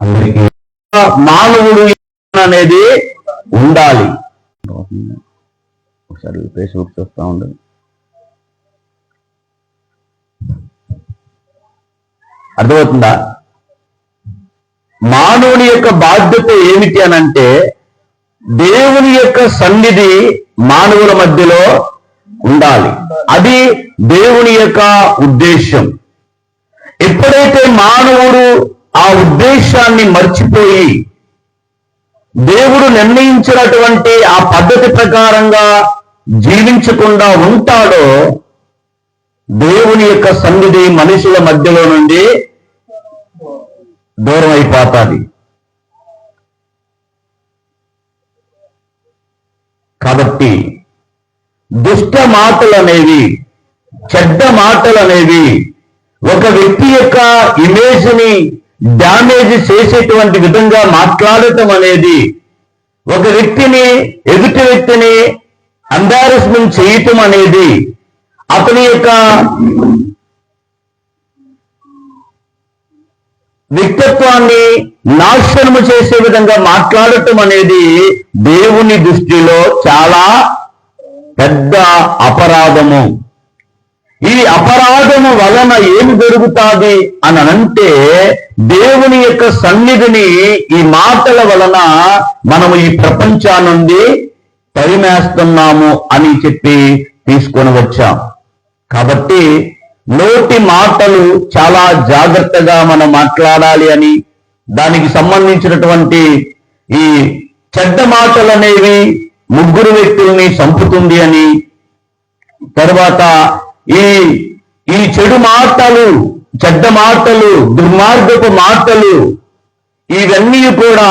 అందరికీ మానవుడు అనేది ఉండాలి. ఒకసారి ఫేస్బుక్ చూస్తా ఉండదు. అర్థమవుతుందా? మానవుని యొక్క బాధ్యత ఏమిటి అనంటే, దేవుని యొక్క సన్నిధి మానవుల మధ్యలో ఉండాలి. అది దేవుని యొక్క ఉద్దేశం. ఎప్పుడైతే మానవుడు ఆ ఉద్దేశాన్ని మర్చిపోయి దేవుడు నిర్ణయించినటువంటి ఆ పద్ధతి ప్రకారంగా జీవించకుండా ఉంటాడో, దేవుని యొక్క సన్నిధి మనుషుల మధ్యలో నుండి దూరం అయిపోతుంది. కాబట్టి దుష్ట మాటలు అనేవి, చెడ్డ మాటలు అనేవి ఒక వ్యక్తి యొక్క ఇమేజ్ ని డ్యామేజ్ చేసేటువంటి విధంగా మాట్లాడటం అనేది, ఒక వ్యక్తిని ఎదుటి వ్యక్తిని ఎంబారస్మెంట్ చేయటం అనేది, అతని యొక్క వ్యక్తిత్వాన్ని నాశనము చేసే విధంగా మాట్లాడటం అనేది దేవుని దృష్టిలో చాలా పెద్ద అపరాధము. ఈ అపరాధము వలన ఏమి జరుగుతుంది అని అంటే, దేవుని యొక్క సన్నిధిని ఈ మాటల వలన మనము ఈ ప్రపంచం నుండి తరిమేస్తున్నాము అని చెప్పి తీసుకొని వచ్చాం. కాబట్టి నోటి మాటలు చాలా జాగ్రత్తగా మనం మాట్లాడాలి అని, దానికి సంబంధించినటువంటి ఈ చెడ్డ మాటలు అనేవి ముగ్గురు వ్యక్తుల్ని చంపుతుంది అని, తర్వాత ఈ చెడు మాటలు, చెడ్డ మాటలు, దుర్మార్గపు మాటలు, ఇవన్నీ కూడా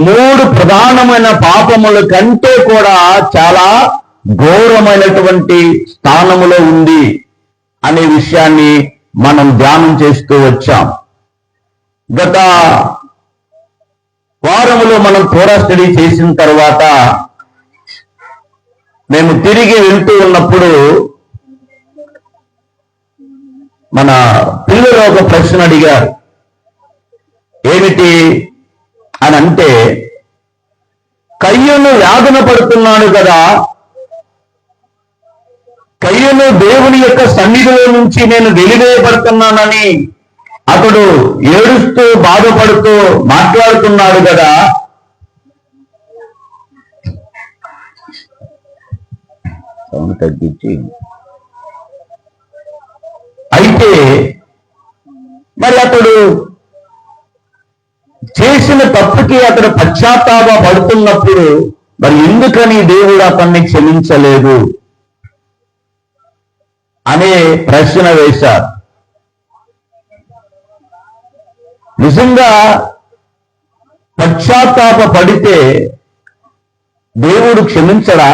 3 ప్రధానమైన పాపముల కంటే కూడా చాలా ఘోరమైనటువంటి స్థానములో ఉంది అనే విషయాన్ని మనం ధ్యానం చేస్తూ వచ్చాం. గత వారములో మనం థోరా స్టడీ చేసిన తర్వాత మేము తిరిగి వెళ్తూ ఉన్నప్పుడు మన పిల్లలు ఒక ప్రశ్న అడిగారు. ఏమిటి అని అంటే, కయ్యూను యాతన పడుతున్నాడు కదా, కయ్యూను దేవుని యొక్క సన్నిధిలో నుంచి నేను వెలివేయబడుతున్నానని అతడు ఏడుస్తూ బాధపడుతూ మాట్లాడుతున్నాడు కదా, తగ్గించి అయితే మరి అతడు చేసిన తప్పుకి అతడు పశ్చాత్తాప పడుతున్నప్పుడు మరి ఎందుకని దేవుడు అతన్ని క్షమించలేదు అనే ప్రశ్న వేశారు. నిజంగా పశ్చాత్తాప పడితే దేవుడు క్షమించడా?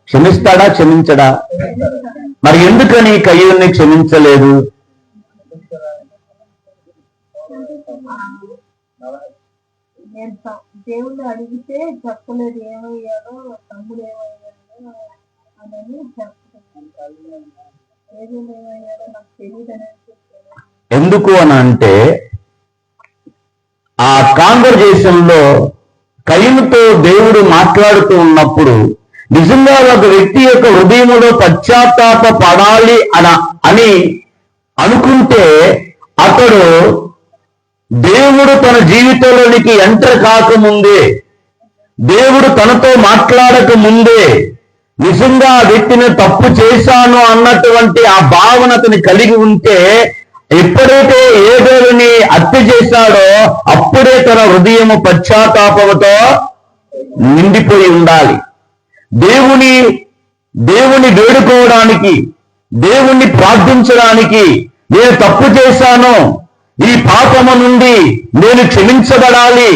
క్షమిస్తాడా? క్షమించడా? మరి ఎందుకని కయ్యూన్ని క్షమించలేదు? దేవుణ్ణి అడిగితే చెప్పలేదు ఏమయ్యాడో, తమ్ముడు ఏమయ్యాడో అని చెప్తున్నాడు. ఏమయ్యాడో నాకు తెలియదని. ఎందుకు అని అంటే, ఆ కాన్వర్జేషన్ లో కయ్యూనుతో దేవుడు మాట్లాడుతూ ఉన్నప్పుడు నిజంగా ఒక వ్యక్తి యొక్క హృదయంలో పశ్చాత్తాప పడాలి అని అనుకుంటే, అతడు దేవుడు తన జీవితంలోనికి ఎంటర్ కాకముందే, దేవుడు తనతో మాట్లాడక ముందే నిజంగా ఆ వ్యక్తిని తప్పు చేశాను అన్నటువంటి ఆ భావన అతని కలిగి ఉంటే, ఎప్పుడైతే ఏదోని హత్య చేశాడో అప్పుడే తన హృదయము పశ్చాత్తాపంతో నిండిపోయి ఉండాలి. దేవుని వేడుకోవడానికి, దేవుణ్ణి ప్రార్థించడానికి, నేను తప్పు చేశాను, ఈ పాపము నుండి నేను క్షమించబడాలి,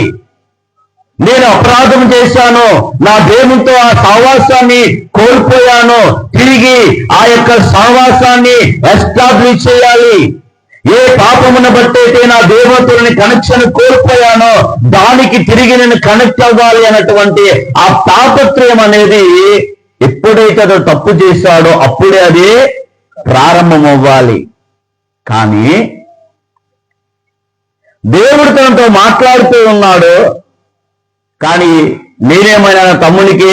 నేను అపరాధం చేశాను, నా దేవునితో ఆ సహవాసాన్ని కోల్పోయాను, తిరిగి ఆ యొక్క సహవాసాన్ని ఎస్టాబ్లిష్ చేయాలి, ఏ పాపమును బట్టయితే నా దేవతలని కనెక్షన్ కోల్పోయానో దానికి తిరిగి నేను కనెక్ట్ అవ్వాలి అన్నటువంటి ఆ తాపత్రయం అనేది ఎప్పుడైతే అతడు తప్పు చేశాడో అప్పుడే అది ప్రారంభం అవ్వాలి. కానీ దేవుడు తనతో మాట్లాడుతూ ఉన్నాడు. కానీ నేనేమైనా నా తమ్మునికి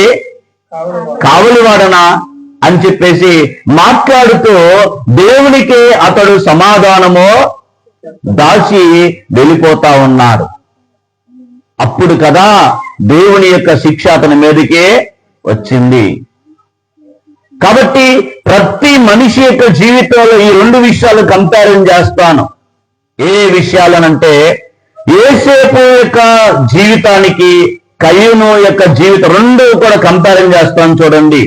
కావలివాడనా అని చెప్పేసి మాట్లాడుతూ దేవునికి అతడు సమాధానము దాచి వెళ్ళిపోతా ఉన్నాడు. అప్పుడు కదా దేవుని యొక్క శిక్ష అతని మీదకి వచ్చింది. కాబట్టి ప్రతి మనిషి యొక్క జీవితంలో ఈ రెండు విషయాలు కంపారిజన్ చేస్తాను. ఏ విషయాలనంటే యోసేపు యొక్క జీవితానికి కయ్యూను యొక్క జీవితం రెండు కూడా కంపారిజన్ చేస్తాను. చూడండి,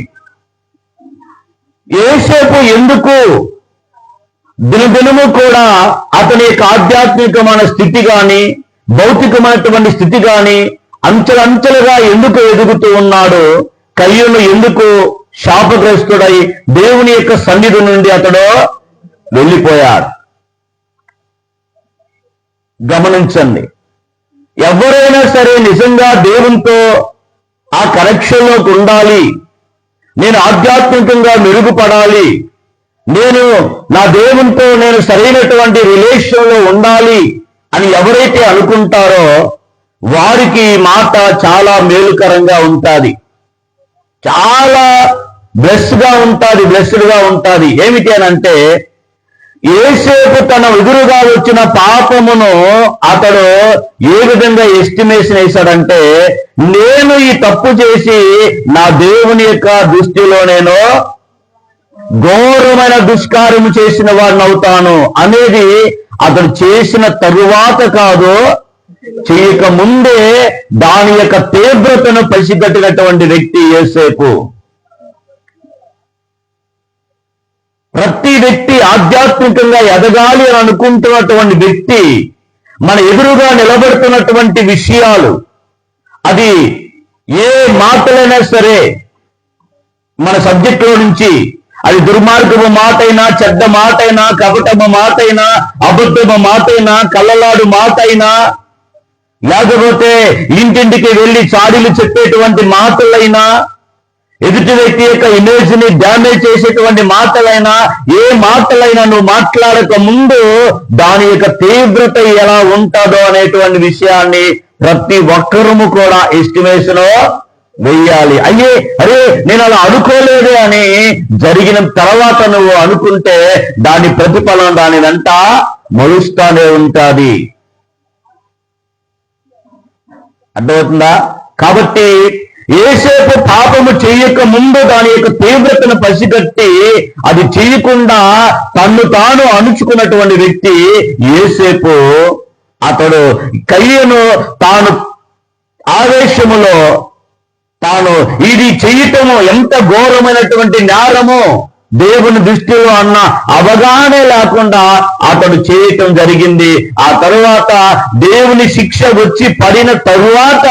యోసేపు ఎందుకు దినదినము కూడా అతని యొక్క ఆధ్యాత్మికమైన స్థితి గాని భౌతికమైనటువంటి స్థితి గాని అంచెలంచెలుగా ఎందుకు ఎదుగుతూ ఉన్నాడు? కయ్యూను ఎందుకు శాపగ్రస్తుడై దేవుని యొక్క సన్నిధి నుండి అతడు వెళ్ళిపోయాడు? గమనించండి, ఎవరైనా సరే నిజంగా దేవునితో ఆ కనెక్షన్లోకి ఉండాలి, నేను ఆధ్యాత్మికంగా మెరుగుపడాలి, నేను నా దేవునితో నేను సరైనటువంటి రిలేషన్లో ఉండాలి అని ఎవరైతే అనుకుంటారో వారికి ఈ మాట చాలా మేలుకరంగా ఉంటుంది, చాలా బ్లెస్డ్గా ఉంటుంది. ఏమిటి అని అంటే, యోసేపు తన ఎదురుగా వచ్చిన పాపమును అతడు ఏ విధంగా ఎస్టిమేషన్ వేశాడంటే, నేను ఈ తప్పు చేసి నా దేవుని యొక్క దృష్టిలో నేను ఘోరమైన దుష్కార్యము చేసిన వాడిని అవుతాను అనేది అతడు చేసిన తరువాత కాదు, చేయక ముందే దాని యొక్క తీవ్రతను పసిగట్టినటువంటి వ్యక్తి యోసేపు. ప్రతి వ్యక్తి ఆధ్యాత్మికంగా ఎదగాలి అని అనుకుంటున్నటువంటి వ్యక్తి మన ఎదురుగా నిలబడుతున్నటువంటి విషయాలు, అది ఏ మాటలైనా సరే మన సబ్జెక్టులో నుంచి, అది దుర్మార్గము మాటైనా, చెడ్డ మాటైనా, కపటము మాటైనా, అబద్ధము మాటైనా, కళ్ళలాడు మాటైనా, లేకపోతే ఇంటింటికి వెళ్ళి చాడీలు చెప్పేటువంటి మాటలైనా, ఎదుటి వ్యక్తి యొక్క ఇమేజ్ ని డ్యామేజ్ చేసేటువంటి మాటలైనా, ఏ మాటలైనా నువ్వు మాట్లాడక ముందు దాని యొక్క తీవ్రత ఎలా ఉంటుందో అనేటువంటి విషయాన్ని ప్రతి ఒక్కరము కూడా ఎస్టిమేషన్ వెయ్యాలి. అరే నేను అలా అనుకోలేదు అని జరిగిన తర్వాత నువ్వు అనుకుంటే దాని ప్రతిఫలం దాని వెంట మలుస్తానే ఉంటుంది. అర్థమవుతుందా? కాబట్టి యోసేపు పాపము చేయక ముందు దాని యొక్క తీవ్రతను పసిగట్టి అది చేయకుండా తన్ను తాను అణుచుకున్నటువంటి వ్యక్తి యోసేపు. అతడు కయ్యూను తాను ఆవేశములో తాను ఇది చేయటము ఎంత ఘోరమైనటువంటి నేరము దేవుని దృష్టిలో అన్న అవగాహన లేకుండా అతడు చేయటం జరిగింది. ఆ తరువాత దేవుని శిక్ష వచ్చి పడిన తరువాత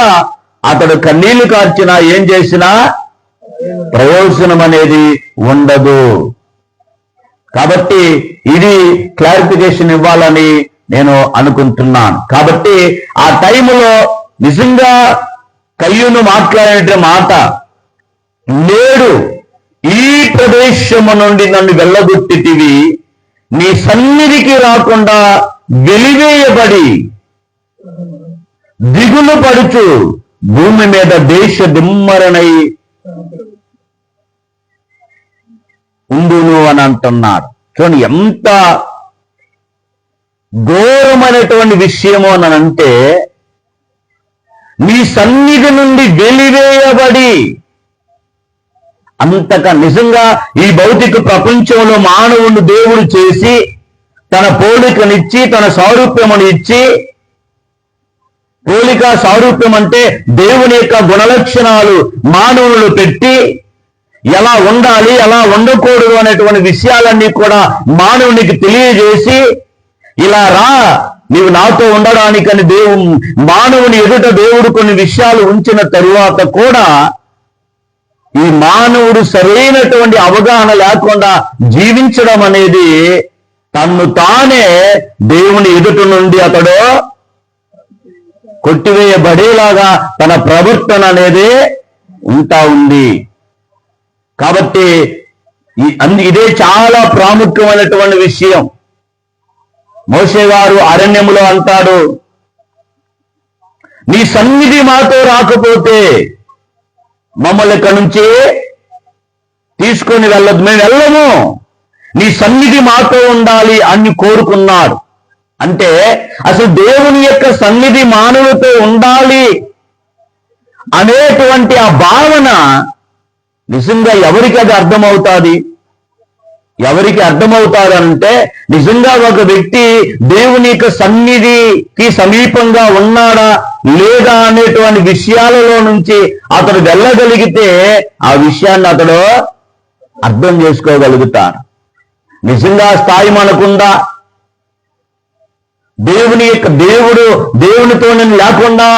అతడు కన్నీళ్లు కార్చినా ఏం చేసినా ప్రయోజనం అనేది ఉండదు. కాబట్టి ఇది క్లారిఫికేషన్ ఇవ్వాలని నేను అనుకుంటున్నాను. కాబట్టి ఆ టైంలో నిజంగా కయ్యూను మాట్లాడే మాట, నేడు ఈ ప్రదేశము నుండి నన్ను వెళ్ళగొట్టితివి, నీ సన్నిధికి రాకుండా వెలివేయబడి దిగులు పడుచు భూమి మీద దేశ దిమ్మరణై ఉండును అని అంటున్నాడు. చూడండి ఎంత ఘోరమైనటువంటి విషయము అని అంటే, నీ సన్నిధి నుండి వెలివేయబడి. అంతగా నిజంగా ఈ భౌతిక ప్రపంచంలో మానవుని దేవుడు చేసి తన పోలికనిచ్చి తన సారూప్యమును ఇచ్చి, పోలిక సారూప్యం అంటే దేవుని యొక్క గుణలక్షణాలు మానవులు పెట్టి ఎలా ఉండాలి ఎలా ఉండకూడదు అనేటువంటి విషయాలన్నీ కూడా మానవునికి తెలియజేసి, ఇలా రా నీవు నాతో ఉండడానికని మానవుని ఎదుట దేవుడు కొన్ని విషయాలు ఉంచిన తరువాత కూడా ఈ మానవుడు సరైనటువంటి అవగాహన లేకుండా జీవించడం అనేది తన్ను తానే దేవుని ఎదుట నుండి అతడు కొట్టివేయబడేలాగా తన ప్రవర్తన అనేది ఉంటా ఉంది. కాబట్టి ఇదే చాలా ప్రాముఖ్యమైనటువంటి విషయం. మోషే గారు అరణ్యములో అంటాడు, నీ సన్నిధి మాతో రాకపోతే మమ్మల్ని ఇక్కడి నుంచి తీసుకొని వెళ్ళదు, మేము వెళ్ళము, నీ సన్నిధి మాతో ఉండాలి అని కోరుకున్నాడు. అంటే అసలు దేవుని యొక్క సన్నిధి మానవులతో ఉండాలి అనేటువంటి ఆ భావన నిజంగా ఎవరికి అది అర్థమవుతుంది? ఎవరికి అర్థమవుతారు అంటే, నిజంగా ఒక వ్యక్తి దేవుని యొక్క సన్నిధికి సమీపంగా ఉన్నాడా లేదా అనేటువంటి విషయాలలో నుంచి అతడు వెళ్ళగలిగితే ఆ విషయాన్ని అతడు అర్థం చేసుకోగలుగుతాడు. నిజంగా స్థాయి మనకుందా? దేవునితో నేను లేకుండా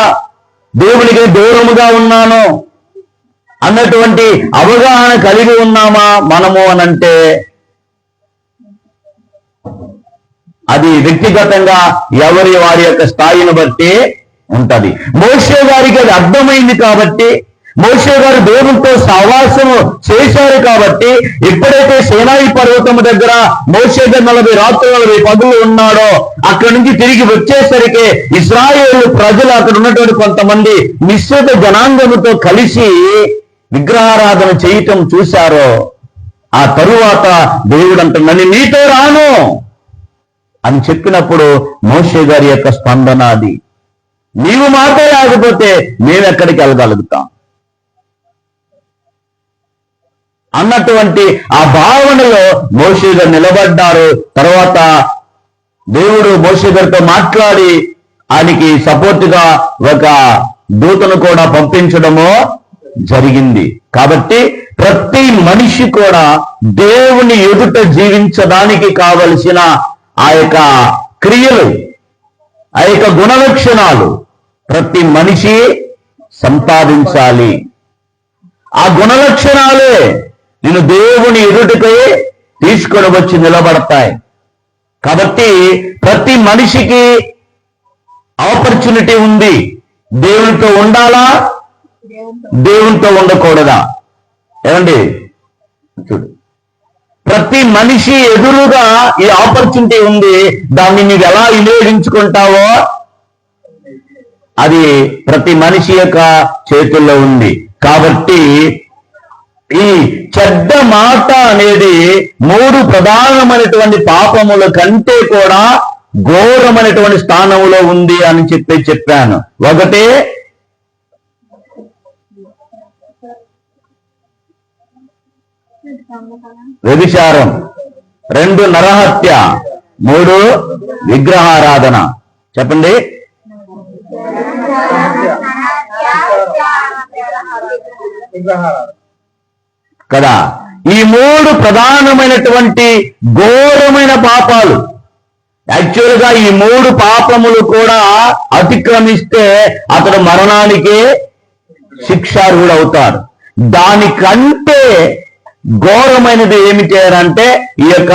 దేవునికి దూరముగా ఉన్నాను అన్నటువంటి అవగాహన కలిగి ఉన్నామా మనము అనంటే అది వ్యక్తిగతంగా వారి యొక్క స్థాయిని బట్టి ఉంటది. మోషే గారికి అది అర్థమైంది కాబట్టి, మోషే గారు దేవునితో సహవాసము చేశారు కాబట్టి, ఎప్పుడైతే సీనాయి పర్వతము దగ్గర మోషే గారు 40 రాత్రులు 40 పగలు ఉన్నాడో, అక్కడి నుంచి తిరిగి వచ్చేసరికి ఇశ్రాయేలు ప్రజలు అక్కడ ఉన్నటువంటి కొంతమంది మిశ్రిత జనాంగముతో కలిసి విగ్రహారాధన చేయటం చూశారో, ఆ తరువాత దేవుడు అంటున్నాడు, నీతో రాను అని చెప్పినప్పుడు మోషే గారి యొక్క స్పందన అది. నీవు మాతో లేకపోతే మేమెక్కడికి వెళ్ళగలుగుతాం అన్నటువంటి ఆ భావనలో మోషే గారు నిలబడ్డారు. తర్వాత దేవుడు మోషే గారితో మాట్లాడి ఆయనకి సపోర్టుగా ఒక దూతను కూడా పంపించడము జరిగింది. కాబట్టి ప్రతి మనిషి కూడా దేవుని ఎదుట జీవించడానికి కావలసిన ఆ యొక్క క్రియలు, ఆ యొక్క గుణలక్షణాలు ప్రతి మనిషి సంపాదించాలి. ఆ గుణలక్షణాలే నేను దేవుని ఎదుటికై తీసుకొని వచ్చి నిలబడతాయి. కాబట్టి ప్రతి మనిషికి ఆపర్చునిటీ ఉంది. దేవునితో ఉండాలా, దేవునితో ఉండకూడదా? ఏమండి, చూడు, ప్రతి మనిషి ఎదురుగా ఈ ఆపర్చునిటీ ఉంది. దాన్ని నీవు ఎలా వినియోగించుకుంటావో అది ప్రతి మనిషి యొక్క చేతుల్లో ఉంది. కాబట్టి ఈ చెడ్డ మాట అనేది 3 ప్రధానమైనటువంటి పాపముల కంటే కూడా ఘోరమైనటువంటి స్థానంలో ఉంది అని చెప్పాను. ఒకటి వ్యభిచారం, 2 నరహత్య, 3 విగ్రహారాధన. చెప్పండి. కదా, ఈ 3 ప్రధానమైనటువంటి ఘోరమైన పాపాలు. యాక్చువల్గా ఈ 3 పాపములు కూడా అతిక్రమిస్తే అతడు మరణానికి శిక్షార్హుడు అవుతాడు. దానికంటే ఘోరమైనది ఏమిటి అంటే ఈ యొక్క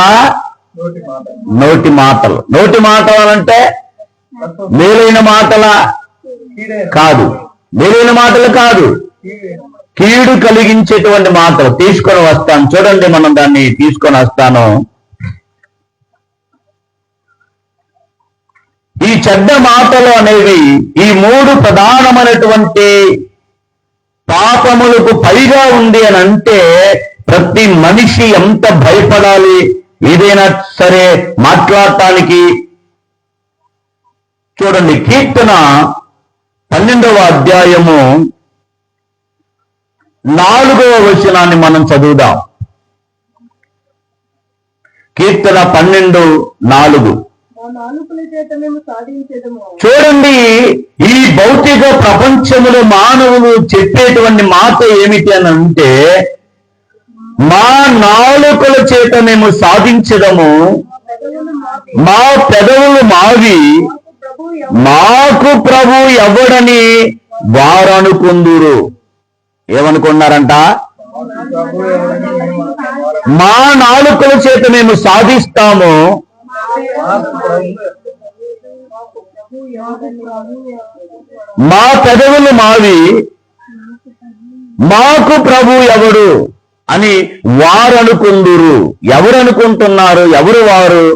నోటి మాటలు. నోటి మాటలు అంటే మేలైన మాటల కాదు, మేలైన మాటలు కాదు, కీడు కలిగించేటువంటి మాటలు. తీసుకొని వస్తాను, చూడండి, మనం దాన్ని తీసుకొని వస్తాను. ఈ చెడ్డ మాటలు అనేవి ఈ 3 ప్రధానమైనటువంటి పాపములకు పైగా ఉంది అని అంటే ప్రతి మనిషి ఎంత భయపడాలి ఏదైనా సరే మాట్లాడటానికి. చూడండి, కీర్తన 12వ అధ్యాయము 4వ వచనాన్ని మనం చదువుదాం. కీర్తన 12:4. చూడండి, ఈ భౌతిక ప్రపంచములో మానవులు చెప్పేటువంటి మాట ఏమిటి అని అంటే, మా నాలుకల చేత మేము సాధించడము, మా పెదవులు మావి, మాకు ప్రభు ఎవడని వారు అనుకుందురు. ఏమనుకున్నారంట? మా నాలుకల చేత మేము సాధిస్తాము, మా పెదవులు మావి, మాకు ప్రభు ఎవడు అని వారు అనుకుందురు. ఎవరు అనుకుంటున్నారు? ఎవరు వారు?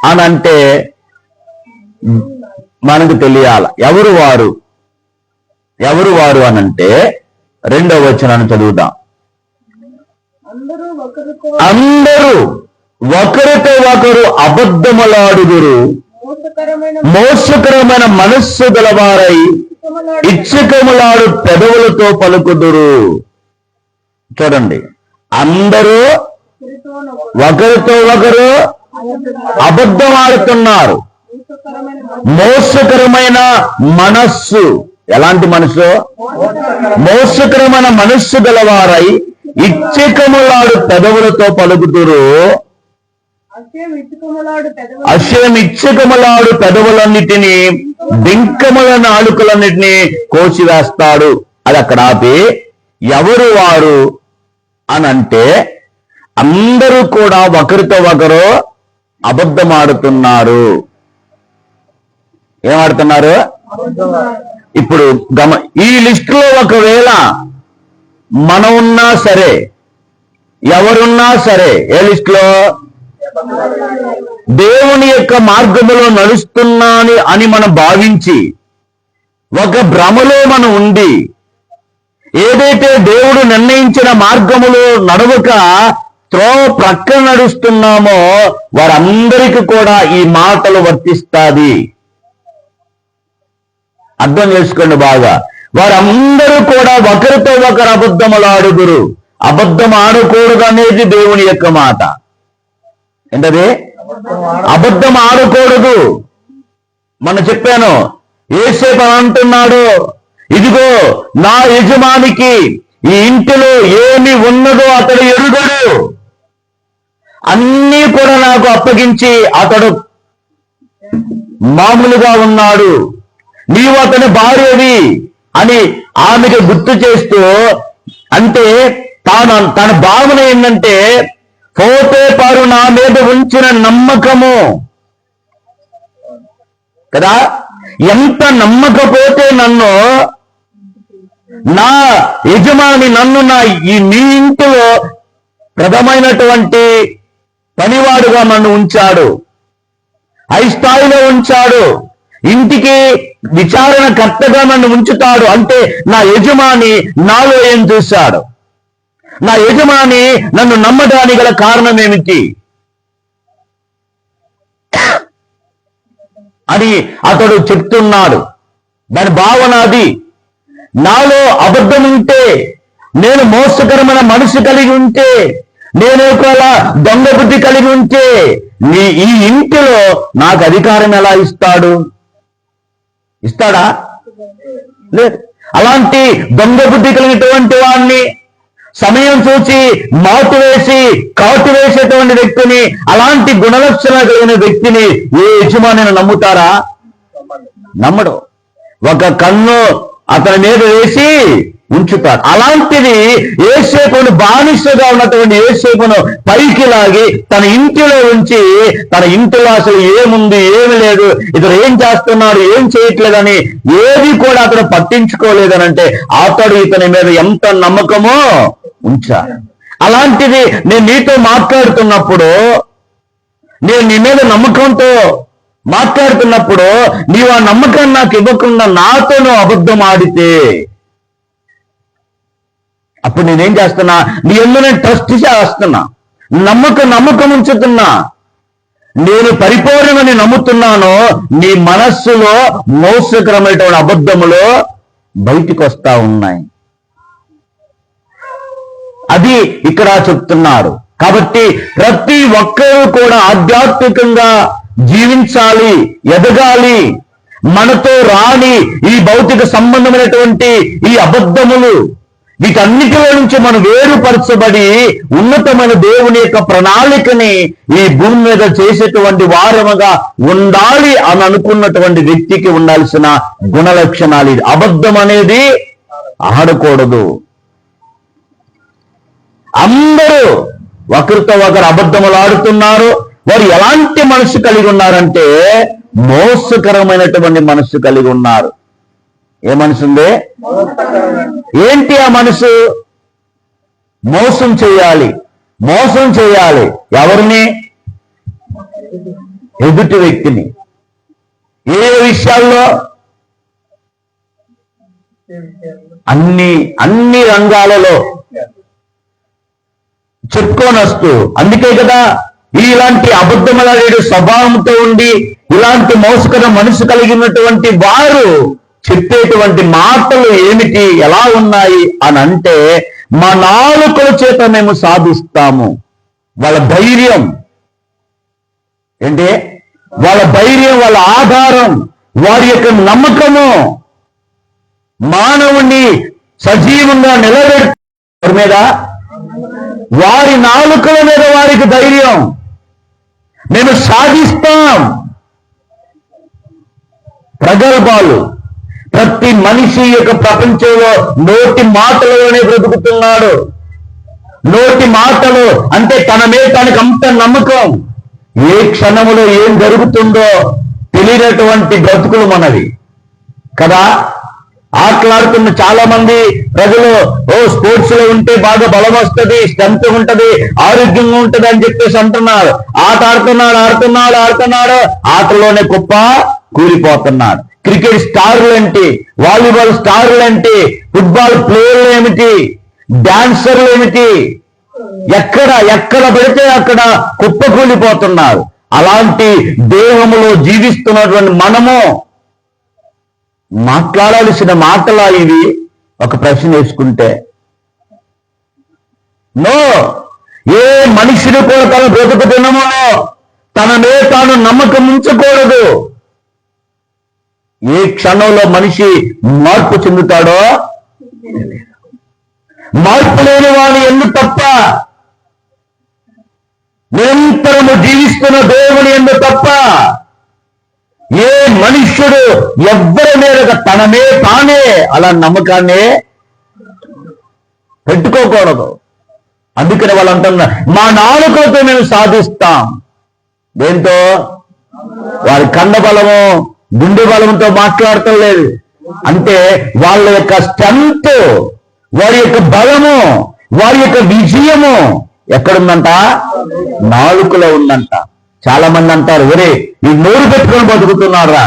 అని అంటే మనకు తెలియాల. ఎవరు వారు? ఎవరు వారు అనంటే 2వ వచనాన్ని చదువుదాం. అందరూ ఒకరితో ఒకరు అబద్ధములాడుదురు, మోసకరమైన మనస్సు గలవారై ఇచ్చకములాడు పెదవులతో పలుకుదురు. చూడండి, అందరూ ఒకరితో ఒకరు అబద్ధం ఆడుతున్నారు. మోసకరమైన మనస్సు, ఎలాంటి మనస్సు? మోసకరమైన మనస్సు గలవారై ఇచ్చకములాడు పెదవులతో పలుకుతురు. అశ్వమిచ్చకములాడు పెదవులన్నిటినీ, బింకముల నాలుకలన్నిటినీ కోసివేస్తాడు. అది అక్కడ ఆపి ఎవరు వారు అనంటే అందరూ కూడా ఒకరితో ఒకరు అబద్ధమాడుతున్నారు. ఏమాడుతున్నారు? ఇప్పుడు ఈ లిస్టులో ఒకవేళ మనం ఉన్నా సరే, ఎవరున్నా సరే, ఏ లిస్టులో? దేవుని యొక్క మార్గములో నడుస్తున్నాను అని మనం భావించి ఒక భ్రమలో మనం ఉండి ఏదైతే దేవుడు నిర్ణయించిన మార్గములో నడవక త్రోవ ప్రక్కన నడుస్తున్నామో వారందరికీ కూడా ఈ మాటలు వర్తిస్తాది. అర్థం చేసుకోండి బాగా. వారందరూ కూడా ఒకరితో ఒకరు అబద్ధములాడుదురు. అబద్ధం ఆడకూడదు అనేది దేవుని యొక్క మాట. ఏంటది? అబద్ధం ఆడకూడదు. మనం చెప్పాను, యేసేపు అంటున్నాడు, ఇదిగో నా యజమానికి ఈ ఇంటిలో ఏమి ఉన్నదో అతడు ఎరుగడు, అన్నీ కూడా నాకు అప్పగించి అతడు మామూలుగా ఉన్నాడు, నీవు అతని భార్యవి అని ఆమెకు గుర్తు చేస్తూ, అంటే తన భావన ఏంటంటే పోతే పారు నా మీద ఉంచిన నమ్మకము కదా, ఎంత నమ్మకపోతే నన్ను నా యజమాని నన్ను మీ ఇంటిలో ప్రథమైనటువంటి పనివాడుగా నన్ను ఉంచాడు, హై స్థాయిలో ఉంచాడు, ఇంటికి విచారణకర్తగా నన్ను ఉంచుతాడు. అంటే నా యజమాని నాలో ఏం చూశాడు? నా యజమాని నన్ను నమ్మడానికి గల కారణం ఏమిటి అని అతడు చెప్తున్నాడు. దాని భావన అది. నాలో అబద్ధం ఉంటే, నేను మోసకరమైన మనసు కలిగి ఉంటే, నేను ఒకవేళ దొంగ బుద్ధి కలిగి ఉంటే ఈ ఇంటిలో నాకు అధికారం ఎలా ఇస్తాడు? ఇస్తాడా? లేదు. అలాంటి దొంగ బుద్ధి కలిగినటువంటి వాడిని, సమయం చూసి మాటు వేసి కాటు వేసేటువంటి వ్యక్తిని, అలాంటి గుణలక్షణాలు కలిగిన వ్యక్తిని ఏ యజమానిని నమ్ముతారా? నమ్మడు. ఒక కన్ను అతని మీద వేసి ఉంచుతాడు. అలాంటిది యోసేపును, బానిసగా ఉన్నటువంటి యోసేపును పైకి లాగి తన ఇంటిలో ఉంచి, తన ఇంటిలో అసలు ఏముంది ఏమి లేదు, ఇతను ఏం చేస్తున్నాడు ఏం చేయట్లేదని ఏది కూడా అతను పట్టించుకోలేదనంటే అతడు ఇతని మీద ఎంత నమ్మకమో ఉంచాడు. అలాంటిది నేను నీతో మాట్లాడుతున్నప్పుడు, నేను నీ మీద నమ్మకంతో మాట్లాడుతున్నప్పుడు నీవు ఆ నమ్మకాన్ని నాకు ఇవ్వకుండా నాతో నువ్వు అబద్ధం ఆడితే అప్పుడు నేనేం చేస్తున్నా? నీ యందు నేను ట్రస్ట్ చేస్తున్నా, నమ్మకం ఉంచుతున్నా, నేను పరిపూర్ణమని నమ్ముతున్నాను. నీ మనస్సులో మోసకరమైనటువంటి అబద్ధములో బయటికి వస్తా ఉన్నాయి. అది ఇక్కడ చెప్తున్నారు. కాబట్టి ప్రతి ఒక్కరూ కూడా ఆధ్యాత్మికంగా జీవించాలి, ఎదగాలి. మనతో రాని ఈ భౌతిక సంబంధమైనటువంటి ఈ అబద్ధములు, వీటన్నిటిలో నుంచి మనం వేరుపరచబడి ఉన్నతమైన దేవుని యొక్క ప్రణాళికని ఈ భూమి మీద చేసేటువంటి వారముగా ఉండాలి అని అనుకున్నటువంటి వ్యక్తికి ఉండాల్సిన గుణలక్షణాలు ఇది. అబద్ధం అనేది ఆడకూడదు. అందరూ ఒకరితో ఒకరు అబద్ధములు ఆడుతున్నారు. వారు ఎలాంటి మనసు కలిగి ఉన్నారంటే మోసకరమైనటువంటి మనసు కలిగి ఉన్నారు. ఏ మనసు ఉంది? ఏంటి ఆ మనసు? మోసం చేయాలి. ఎవరిని? ఎదుటి వ్యక్తిని. ఏ విషయాల్లో? అన్ని రంగాలలో చెప్పుకొని వస్తూ, అందుకే కదా ఇలాంటి అబద్ధములాడే స్వభావంతో ఉండి ఇలాంటి మోసకర మనసు కలిగినటువంటి వారు చెప్పేటువంటి మాటలు ఏమిటి, ఎలా ఉన్నాయి అని అంటే, మా నాలుకల చేత మేము సాధిస్తాము. వాళ్ళ ధైర్యం ఏంటి? వాళ్ళ ధైర్యం, వాళ్ళ ఆధారం, వారి యొక్క నమ్మకము మానవుణ్ణి సజీవంగా నిలబెట్టే మీద, వారి నాలుకల మీద వారికి ధైర్యం. మేము సాధిస్తాం. ప్రగల్భాలు. ప్రతి మనిషి యొక్క ప్రపంచంలో నోటి మాటలలోనే బ్రతుకుతున్నాడు. నోటి మాటలు అంటే తన మీద తనకు అంత నమ్మకం. ఏ క్షణములో ఏం జరుగుతుందో తెలియనటువంటి బ్రతుకులు మనవి కదా. ఆటలాడుతున్న చాలా మంది ప్రజలు స్పోర్ట్స్ లో ఉంటే బాగా బలం వస్తుంది, స్ట్రెంత్ ఉంటది, ఆరోగ్యంగా ఉంటది అని చెప్పేసి అంటున్నారు. ఆట ఆడుతున్నాడు, ఆటలోనే కుప్ప కూలిపోతున్నాడు. క్రికెట్ స్టార్లు ఏంటి, వాలీబాల్ స్టార్లు ఏంటి, ఫుట్బాల్ ప్లేయర్లు ఏమిటి, డాన్సర్లు ఏమిటి, ఎక్కడ పడితే అక్కడ కుప్ప కూలిపోతున్నారు. అలాంటి దేహములో జీవిస్తున్నటువంటి మనము మాట్లాడాల్సిన మాటలా ఇవి? ఒక ప్రశ్న వేసుకుంటే నో. ఏ మనిషిని కూడా తన బ్రతుకు దినములో తననే తాను నమ్మకం ఉంచకూడదు. ఏ క్షణంలో మనిషి మార్పు చెందుతాడో, మార్పు లేని వాడు ఎందు తప్ప, నిరంతరము జీవిస్తున్న దేవుని ఎందు తప్ప ఏ మనుష్యుడు ఎవ్వరి మీద తనమే తానే అలా నమ్మకాన్ని పెట్టుకోకూడదు. అందుకని వాళ్ళు అంటున్నారు, మా నాలుకతో మేము సాధిస్తాం. దేంతో? వారి కండ బలము, గుండె బలంతో మాట్లాడటం లేదు. అంటే వాళ్ళ యొక్క స్ట్రెంత్, వారి యొక్క బలము, వారి యొక్క విజయము ఎక్కడుందంట? నాలుకలో ఉందంట. చాలా మంది అంటారు, ఒరే ఈ నోరు పెట్టుకొని బతుకుతున్నారా?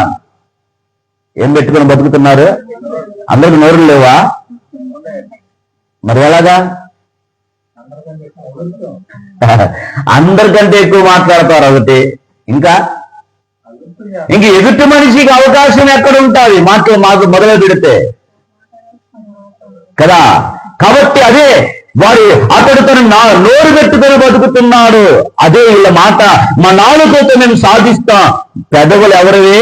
ఏం పెట్టుకొని బతుకుతున్నారు? అందరికి నోరులు లేవా? మరి ఎలాగా? అందరికంటే ఎక్కువ మాట్లాడతారు ఒకటి. ఇంకా ఎదుటి మనిషికి అవకాశం ఎక్కడ ఉంటుంది మాకు మొదలు పెడితే కదా. కాబట్టి అదే వారి అతడు తను నోరు పెట్టుకొని బతుకుతున్నాడు. అదే వీళ్ళ మాట, మా నాలుకతో మేము సాధిస్తాం. పెదవులు ఎవరివి?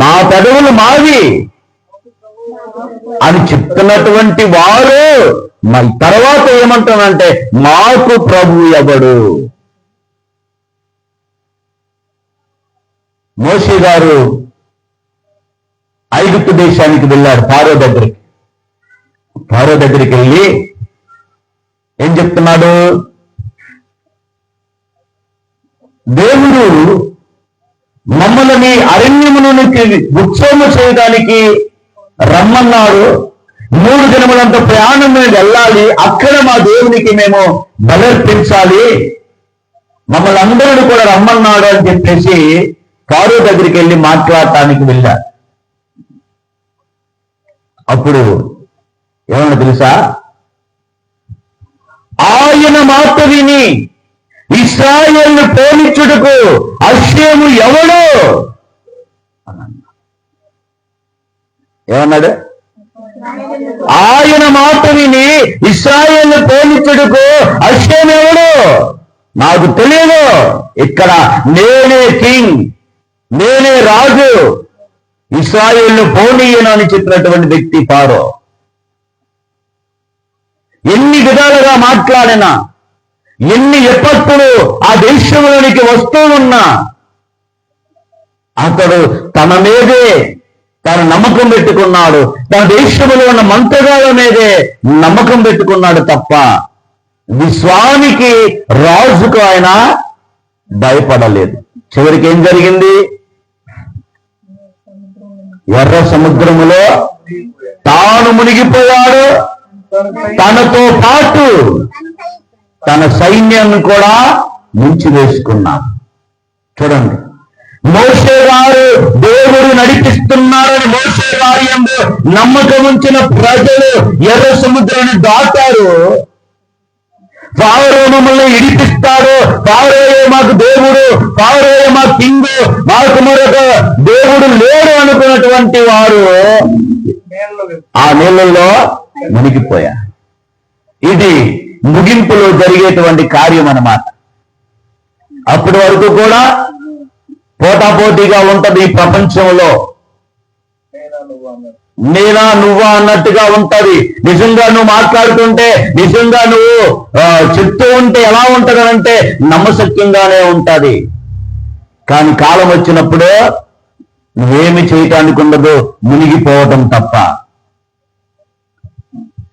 మా పెదవులు మావి అని చెప్తున్నటువంటి వారు మరి తర్వాత ఏమంటానంటే, మాకు ప్రభు ఎవడు? మోషే గారు ఐగుప్తు దేశానికి వెళ్ళాడు ఫారో దగ్గరికి. ఫారో దగ్గరికి వెళ్ళి ఏం చెప్తున్నాడు? దేవుడు మమ్మల్ని అరణ్యములోనికి ఉత్సవము చేయడానికి రమ్మన్నాడు. 3 దినములంత ప్రయాణం మేము వెళ్ళాలి. అక్కడ మా దేవునికి మేము బలర్పించాలి. మమ్మల్ని అందరిని కూడా రమ్మన్నాడు అని చెప్పేసి ఫారో దగ్గరికి వెళ్ళి మాట్లాడటానికి వెళ్ళారు. అప్పుడు ఏమన్నా తెలుసా? ఆయన మాట విని ఇశ్రాయేలును పోనిచ్చుటకు అశ్షేము ఎవడు? ఏమన్నాడు? ఆయన మాట విని ఇశ్రాయేలును పోనిచ్చుటకు అశ్షేము ఎవడు? నాకు తెలియదు. ఇక్కడ నేనే కింగ్, నేనే రాజు, ఇశ్రాయేలును పోనీయను అని చెప్పినటువంటి వ్యక్తి ఫారో. ఎన్ని విధాలుగా మాట్లాడినా, ఎన్ని ఎప్పట్లు ఆ దేశంలోనికి వస్తూ ఉన్నా అతడు తన మీదే తన నమ్మకం పెట్టుకున్నాడు. తన దేశంలో ఉన్న మంత్రగాల మీదే నమ్మకం పెట్టుకున్నాడు తప్ప విశ్వానికి, రాజుకు ఆయన భయపడలేదు. చివరికి ఏం జరిగింది? ఎర్ర సముద్రములో తాను మునిగిపోయాడు. తనతో పాటు తన సైన్యాన్ని కూడా ముంచి వేసుకున్నాడు. చూడండి, మోషే గారు దేవుడు నడిపిస్తున్నారని మోషే గారి యందు నమ్మకం ఉంచిన ప్రజలు ఎర్ర సముద్రాన్ని దాటారు. ఫారో మమ్మల్ని ఇడిపిస్తాడు, ఫారోయే మాకు దేవుడు, ఫారోయే మా కింగ్, మాకు మరొక దేవుడు లేడు అనుకున్నటువంటి వారు ఆ నీళ్ళల్లో మునిగిపోయారు. ఇది ముగింపులో జరిగేటువంటి కార్యం అన్నమాట. అప్పటి వరకు కూడా పోటాపోటీగా ఉంటది ఈ ప్రపంచంలో. నేనా నువ్వా అన్నట్టుగా ఉంటది. నిజంగా నువ్వు మాట్లాడుతుంటే, నిజంగా నువ్వు చెప్తూ ఉంటే ఎలా ఉంటదనంటే నమ్మశక్యంగానే ఉంటది. కానీ కాలం వచ్చినప్పుడు నువ్వేమి చేయటానికి ఉండదు, మునిగిపోవటం తప్ప.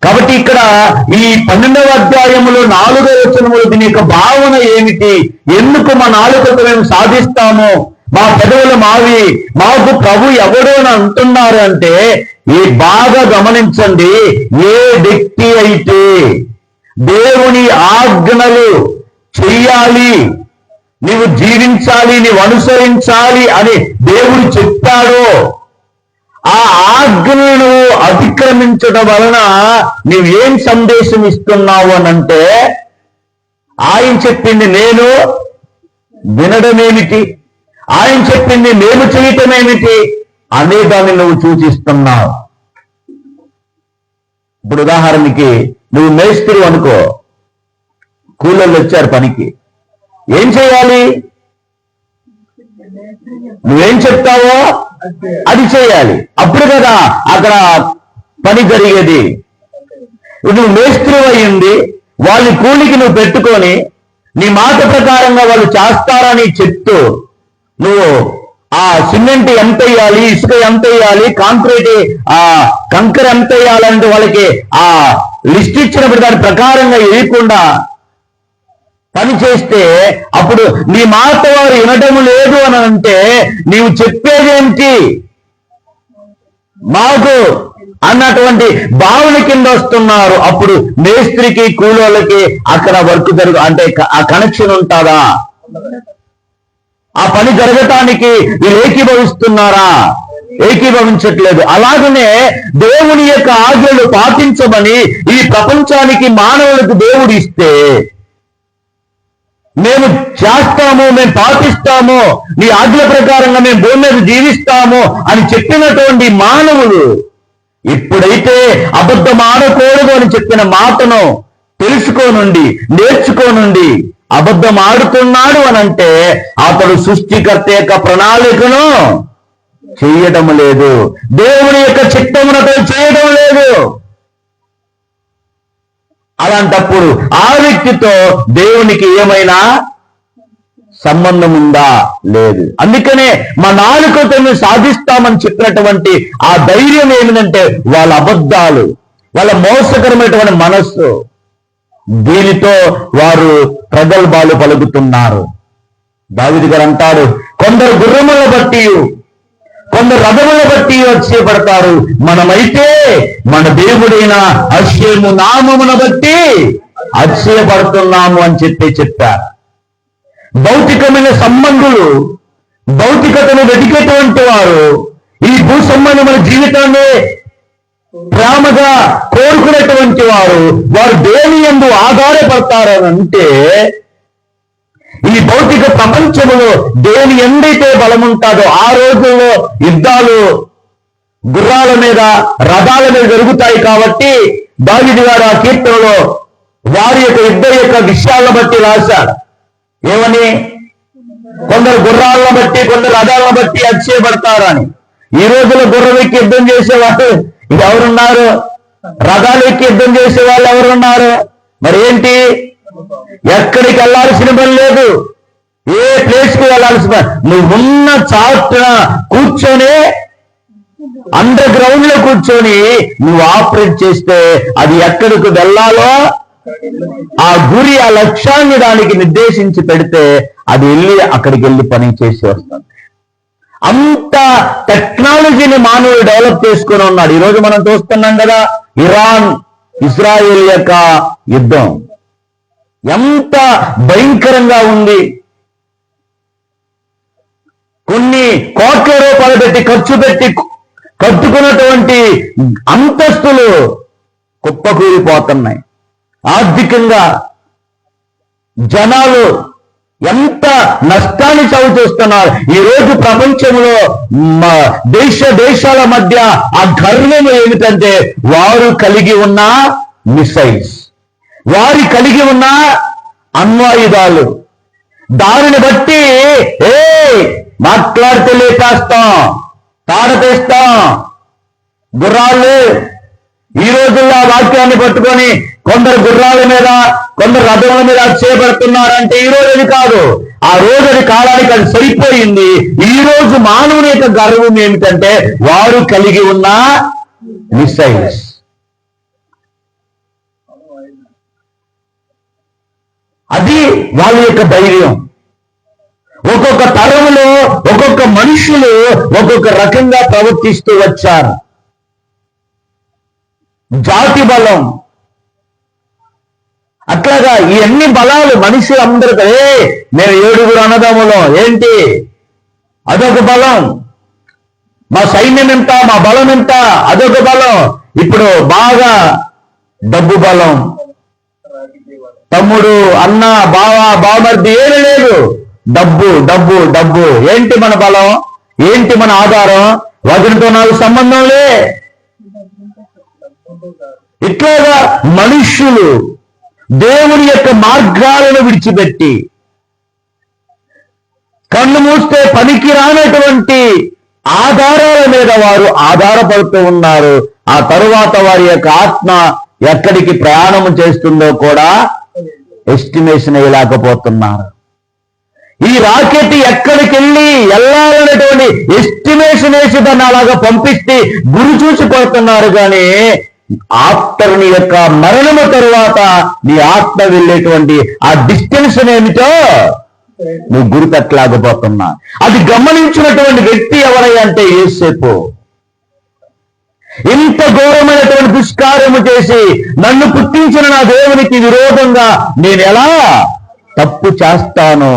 కాబట్టి ఇక్కడ ఈ 12వ అధ్యాయములో 4వ వచనములు దీని యొక్క భావన ఏమిటి? ఎందుకు మా నాలుకతో మేము సాధిస్తాము, మా పెదవులు మావి, మాకు ప్రభు ఎవడు అని అంటున్నారు అంటే, ఈ బాగా గమనించండి, ఏ వ్యక్తి అయితే దేవుని ఆజ్ఞలు చెయ్యాలి, నీవు జీవించాలి, నీవు అనుసరించాలి అని దేవుడు చెప్పాడో ఆ ఆజ్ఞలను అతిక్రమించడం వలన నీవేం సందేశం ఇస్తున్నావు అనంటే, ఆయన చెప్పింది నేను వినడమేమిటి, ఆయన చెప్పింది మేము చేయటం ఏమిటి అనే దాన్ని నువ్వు సూచిస్తున్నావు. ఇప్పుడు ఉదాహరణకి నువ్వు మేస్త్రి అనుకో, కూలోళ్ళు వచ్చారు పనికి, ఏం చేయాలి? నువ్వేం చెప్తావో అది చేయాలి, అప్పుడు కదా అక్కడ పని జరిగేది. నువ్వు మేస్త్రి అయ్యింది, వాళ్ళ కూలికి నువ్వు పెట్టుకొని నీ మాట ప్రకారంగా వాళ్ళు చేస్తారని చెప్తూ నువ్వు ఆ సిమెంట్ ఎంత వేయాలి, ఇసుక ఎంత వేయాలి, కాంక్రీట్ కంకర ఎంత వేయాలంటే వాళ్ళకి ఆ లిస్ట్ ఇచ్చినప్పుడు దాని ప్రకారంగా వేయకుండా పని చేస్తే అప్పుడు నీ మాట వారు వినటం లేదు అని అంటే నీవు చెప్పేదేంటి మాకు అన్నటువంటి భావన కింద వస్తున్నారు. అప్పుడు మేస్త్రికి కూలోళ్ళకి అక్కడ వర్క్ అంటే ఆ కనెక్షన్ ఉంటుందా? ఆ పని జరగటానికి వీళ్ళు ఏకీభవిస్తున్నారా? ఏకీభవించట్లేదు. అలాగనే దేవుని యొక్క ఆజ్ఞలు పాటించమని ఈ ప్రపంచానికి మానవులకు దేవుడు ఇస్తే మేము చేస్తాము, మేము పాటిస్తాము, నీ ఆజ్ఞల ప్రకారంగా మేము భూమి మీద జీవిస్తాము అని చెప్పినటువంటి మానవులు ఇప్పుడైతే అబద్ధం ఆడకూడదు అని చెప్పిన మాటను తెలుసుకోనుండి, నేర్చుకోనుండి అబద్ధం ఆడుతున్నాడు అనంటే అతడు సృష్టికర్త యొక్క ప్రణాళికను చేయడం లేదు, దేవుని యొక్క చిత్తమును అతడు చేయడం లేదు. అలాంటప్పుడు ఆ వ్యక్తితో దేవునికి ఏమైనా సంబంధం ఉందా? లేదు. అందుకనే మా నాలుకతో మేము సాధిస్తామని చెప్పినటువంటి ఆ ధైర్యం ఏమిటంటే వాళ్ళ అబద్ధాలు, వాళ్ళ మోసకరమైనటువంటి మనస్సు, దీనితో వారు ప్రగల్భాలు పలుకుతున్నారు. దావీదు గారు అంటాడు, కొందరు గుర్రముల బట్టి కొందరు రథముల బట్టి వచ్చేపడతారు, మనమైతే మన దేవుడైన అశ్వము నామమును బట్టి అతిశయపడుతున్నాము అని చెప్పారు. భౌతికమైన సంబంధులు, భౌతికతను వెతికేటువంటి వారు ఈ భూ సంబంధమైన జీవితాన్ని ప్రేమగా కోరుకునేటువంటి వారు దేని యందు ఆధారపడతారు అని అంటే, ఈ భౌతిక ప్రపంచములో దేని ఎందైతే బలం ఉంటాడో ఆ రోజుల్లో యుద్ధాలు గుర్రాల మీద, రథాల మీద జరుగుతాయి. కాబట్టి దావీదు గారు ఆ కీర్తనలో వారి యొక్క ఇద్దరి యొక్క విషయాలను బట్టి రాశాడు. ఏమని? కొందరు గుర్రాలను బట్టి, కొందరు రథాలను బట్టి అతిశయపడతారని. ఈ రోజుల్లో గుర్రం ఎక్కి యుద్ధం చేసేవాళ్ళు ఎవరున్నారు? రథాలు ఎక్కి యుద్ధం చేసే వాళ్ళు ఎవరున్నారు? మరి ఏంటి? ఎక్కడికి వెళ్ళాల్సిన పని లేదు, ఏ ప్లేస్ కు వెళ్ళాల్సిన పని, నువ్వున్న చాటున కూర్చొని అండర్ గ్రౌండ్ లో కూర్చొని నువ్వు ఆపరేట్ చేస్తే అది ఎక్కడికి వెళ్ళాలో ఆ గురి, ఆ లక్ష్యాన్ని దానికి నిర్దేశించి పెడితే అది వెళ్ళి అక్కడికి వెళ్ళి పని చేసి వస్తుంది. అంత టెక్నాలజీని మానవుడు డెవలప్ చేసుకుని ఉన్నాడు. ఈరోజు మనం చూస్తున్నాం కదా, ఇరాన్ ఇజ్రాయెల్ యొక్క యుద్ధం ఎంత భయంకరంగా ఉంది. కోట్ల రూపాయలు పెట్టి ఖర్చు పెట్టి కట్టుకున్నటువంటి అంతస్తులు కుప్పకూలిపోతున్నాయి. ఆర్థికంగా జనాలు ఎంత నష్టాన్ని చవిచూస్తున్నారు. ఈ రోజు ప్రపంచంలో దేశాల మధ్య ఆ గర్వం ఏమిటంటే వారు కలిగి ఉన్న మిసైల్స్, వారి కలిగి ఉన్న అణ్వాయుధాలు. దానిని బట్టి మాట్లాడితే లేపేస్తాం, తాడతేస్తాం, గుర్రాలు. ఈ రోజుల్లో ఆ వాక్యాన్ని పట్టుకొని కొందరు గుర్రాల మీద, కొందరు రథముల మీద చేపడుతున్నారంటే ఈ రోజు అది కాదు, ఆ రోజు అది కాలానికి అది సరిపోయింది. ఈ రోజు మానవుని యొక్క గర్వం ఏమిటంటే వారు కలిగి ఉన్న మిసైల్స్. అది వాళ్ళ యొక్క ధైర్యం. ఒక్కొక్క తరంలో ఒక్కొక్క మనుషులు ఒక్కొక్క రకంగా ప్రవర్తిస్తూ వచ్చారు. జాతి బలం, అట్లాగా ఈ అన్ని బలాలు మనుషులు అందరికీ మేము 7 అన్నదమ్ములం ఏంటి అదొక బలం, మా సైన్యం ఎంత, మా బలం ఎంత అదొక బలం. ఇప్పుడు బాగా డబ్బు బలం, తమ్ముడు, అన్న, బావ, బావమర్ది ఏమీ లేదు, డబ్బు డబ్బు డబ్బు. ఏంటి మన బలం, ఏంటి మన ఆధారం? వచనంతో నాకు సంబంధం లే. ఇట్లాగా మనుష్యులు దేవుని యొక్క మార్గాలను విడిచిపెట్టి కన్ను మూస్తే పనికి రానటువంటి ఆధారాల మీద వారు ఆధారపడుతూ ఉన్నారు. ఆ తరువాత వారి యొక్క ఆత్మ ఎక్కడికి ప్రయాణం చేస్తుందో కూడా ఎస్టిమేషన్ వేయలేకపోతున్నారు. ఈ రాకెట్ ఎక్కడికి వెళ్ళాలనేటువంటి ఎస్టిమేషన్ వేసి దాన్ని అలాగా పంపిస్తే గురి చూసి కొడుతున్నారు. కానీ ఆఫ్టర్ నీ యొక్క మరణము తరువాత నీ ఆత్మ వెళ్ళేటువంటి ఆ డిస్టెన్స్ ఏమిటో నువ్వు గురిపెట్టలేకపోతున్నా. అది గమనించినటువంటి వ్యక్తి ఎవరై అంటే యోసేపు. ఇంత ఘోరమైనటువంటి దుష్కార్యము చేసి నన్ను పుట్టించిన నా దేవునికి విరోధంగా నేను ఎలా తప్పు చేస్తాను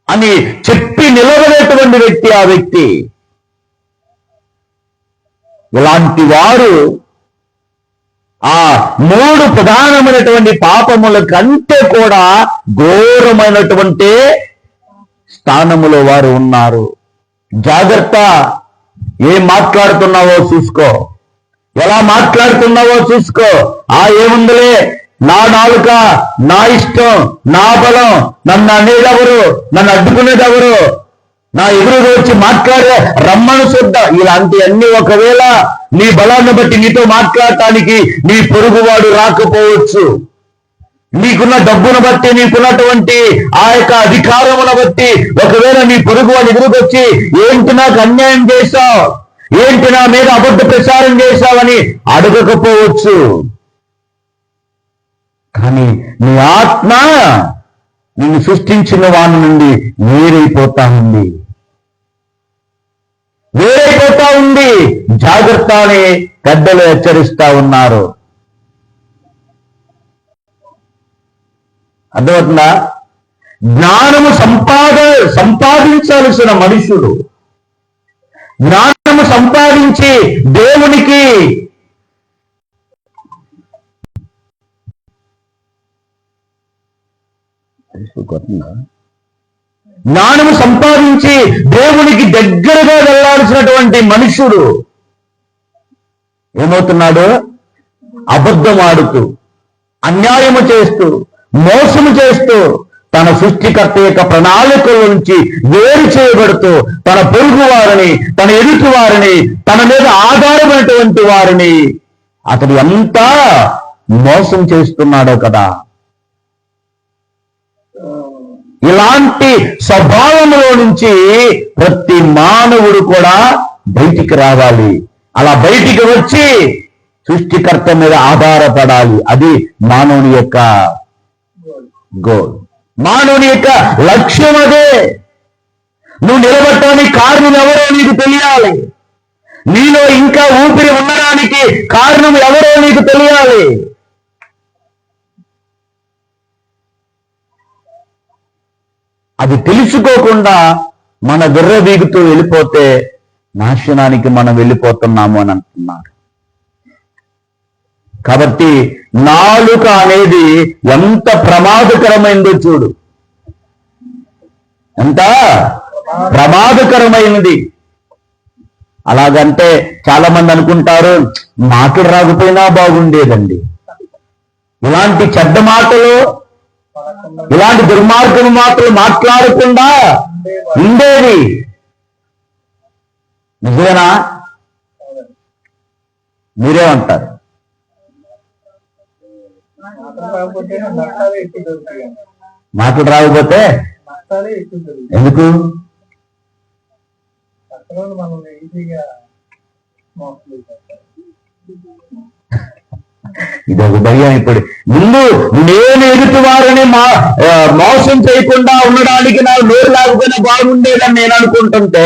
అని చెప్పి నిలబడేటువంటి వ్యక్తి ఆ వ్యక్తి. ఇలాంటి వారు ఆ 3 ప్రధానమైనటువంటి పాపముల కంటే కూడా ఘోరమైనటువంటి స్థానములో వారు ఉన్నారు. జాగ్రత్త, ఏం మాట్లాడుతున్నావో చూసుకో, ఎలా మాట్లాడుతున్నావో చూసుకో. ఏముందిలే, నా నాలుక, నా ఇష్టం, నా బలం, నన్ను అనేదెవరు, నన్ను అడ్డుకునేదెవరు, నా ఎదురుగా వచ్చి మాట్లాడే రమ్మను చూద్దాం. ఇలాంటివన్నీ ఒకవేళ నీ బలాన్ని బట్టి నీతో మాట్లాడటానికి నీ పొరుగువాడు రాకపోవచ్చు. నీకున్న డబ్బును బట్టి, నీకున్నటువంటి ఆ యొక్క అధికారమును బట్టి ఒకవేళ నీ పొరుగువాడు ఎదురుకొచ్చి ఏంటి నాకు అన్యాయం చేశావు, ఏంటి నా మీద అబద్ధ ప్రచారం చేశావని అడగకపోవచ్చు. కానీ నీ ఆత్మ నిన్ను సృష్టించిన వాని నుండి వేరైపోతా ఉంది. జాగ్రత్త అని పెద్దలు హెచ్చరిస్తా ఉన్నారు. అర్థమవుతుందా? జ్ఞానము సంపాదించాల్సిన మనుషులు జ్ఞానము సంపాదించి దేవునికి జ్ఞానము సంపాదించి దేవునికి దగ్గరగా వెళ్ళాల్సినటువంటి మనుషుడు ఏమవుతున్నాడు? అబద్ధం ఆడుతూ, అన్యాయము చేస్తూ, మోసము చేస్తూ, తన సృష్టికర్త యొక్క ప్రణాళికల నుంచి వేరు చేయబడుతూ తన పొరుగు వారిని, తన ఎదుటి వారిని, తన మీద ఆధారమైనటువంటి వారిని అతడు ఎంత మోసం చేస్తున్నాడో కదా. ఇలాంటి స్వభావంలో నుంచి ప్రతి మానవుడు కూడా బయటికి రావాలి. అలా బయటికి వచ్చి సృష్టికర్త మీద ఆధారపడాలి. అది మానవుని యొక్క గోల్, మానవుని యొక్క లక్ష్యం. అదే నువ్వు నిలబడటానికి కారణం ఎవరో నీకు తెలియాలి. నీలో ఇంకా ఊపిరి ఉండడానికి కారణం ఎవరో నీకు తెలియాలి. అది తెలుసుకోకుండా మన విర్రవీగుతూ వెళ్ళిపోతే నాశనానికి మనం వెళ్ళిపోతున్నాము అని అంటున్నారు. కాబట్టి నాలుక అనేది ఎంత ప్రమాదకరమైందో చూడు, ఎంత ప్రమాదకరమైనది. అలాగంటే చాలా మంది అనుకుంటారు మాటలు రాకపోయినా బాగుండేదండి, ఇలాంటి చెడ్డ మాటలు, ఇలాంటి దుర్మార్గం మాటలు మాట్లాడకుండా ఉండేది. నిజమేనా? మీరేమంటారు? మాటలు రాకపోతే ఎందుకు? ఇదొక భయం. ఇప్పుడు ముందు నేను ఎదుటి వారిని మోసం చేయకుండా ఉండడానికి నాకు నోరు లేకపోయినా బాగుండేదని నేను అనుకుంటుంటే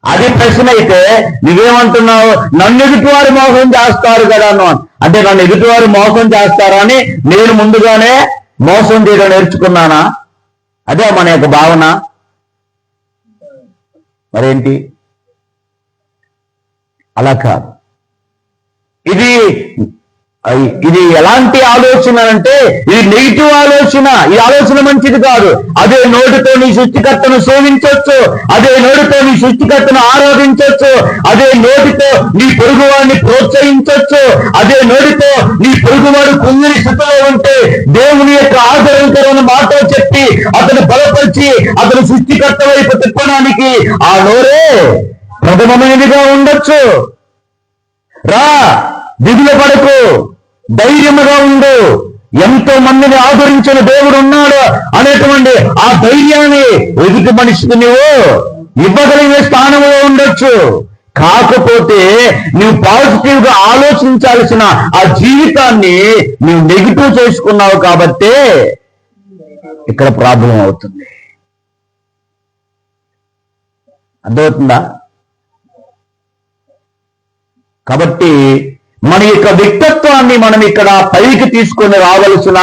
అది ప్రశ్న అయితే, నువ్వేమంటున్నావు? నన్ను ఎదుటివారు మోసం చేస్తారు కదా అన్న. అంటే నన్ను ఎదుటివారు మోసం చేస్తారా అని నేను ముందుగానే మోసం చేయడం నేర్చుకున్నానా? అదే మన యొక్క భావన. మరేంటి? అలా కాదు. ఇది ఎలాంటి ఆలోచన అంటే ఇది నెగిటివ్ ఆలోచన. ఈ ఆలోచన మంచిది కాదు. అదే నోటితో నీ సృష్టికర్తను సేవించవచ్చు, అదే నోటితో నీ సృష్టికర్తను ఆరాధించవచ్చు, అదే నోటితో నీ పొరుగువాడిని ప్రోత్సహించవచ్చు, అదే నోటితో నీ పొరుగువాడు కుంగిని స్థితిలో ఉంటే దేవుని యొక్క ఆదరణకరమైన మాట చెప్పి అతను బలపరిచి అతను సృష్టికర్త వైపు తిప్పడానికి ఆ నోరే ప్రథమమైనదిగా ఉండొచ్చు. రా, దిగులు పడకు, ధైర్యముగా ఉండు, ఎంతో మందిని ఆదరించిన దేవుడు ఉన్నాడు అనేటువంటి ఆ ధైర్యాన్ని ఎదుటి మనిషికి నువ్వు ఇవ్వగలిగే స్థానంలో ఉండొచ్చు. కాకపోతే నువ్వు పాజిటివ్ గా ఆలోచించాల్సిన ఆ జీవితాన్ని నువ్వు నెగిటివ్ చేసుకున్నావు కాబట్టి ఇక్కడ ప్రాబ్లం అవుతుంది. అర్థమవుతుందా? కాబట్టి మన యొక్క వ్యక్తిత్వాన్ని మనం ఇక్కడ పైకి తీసుకొని రావాల్సిన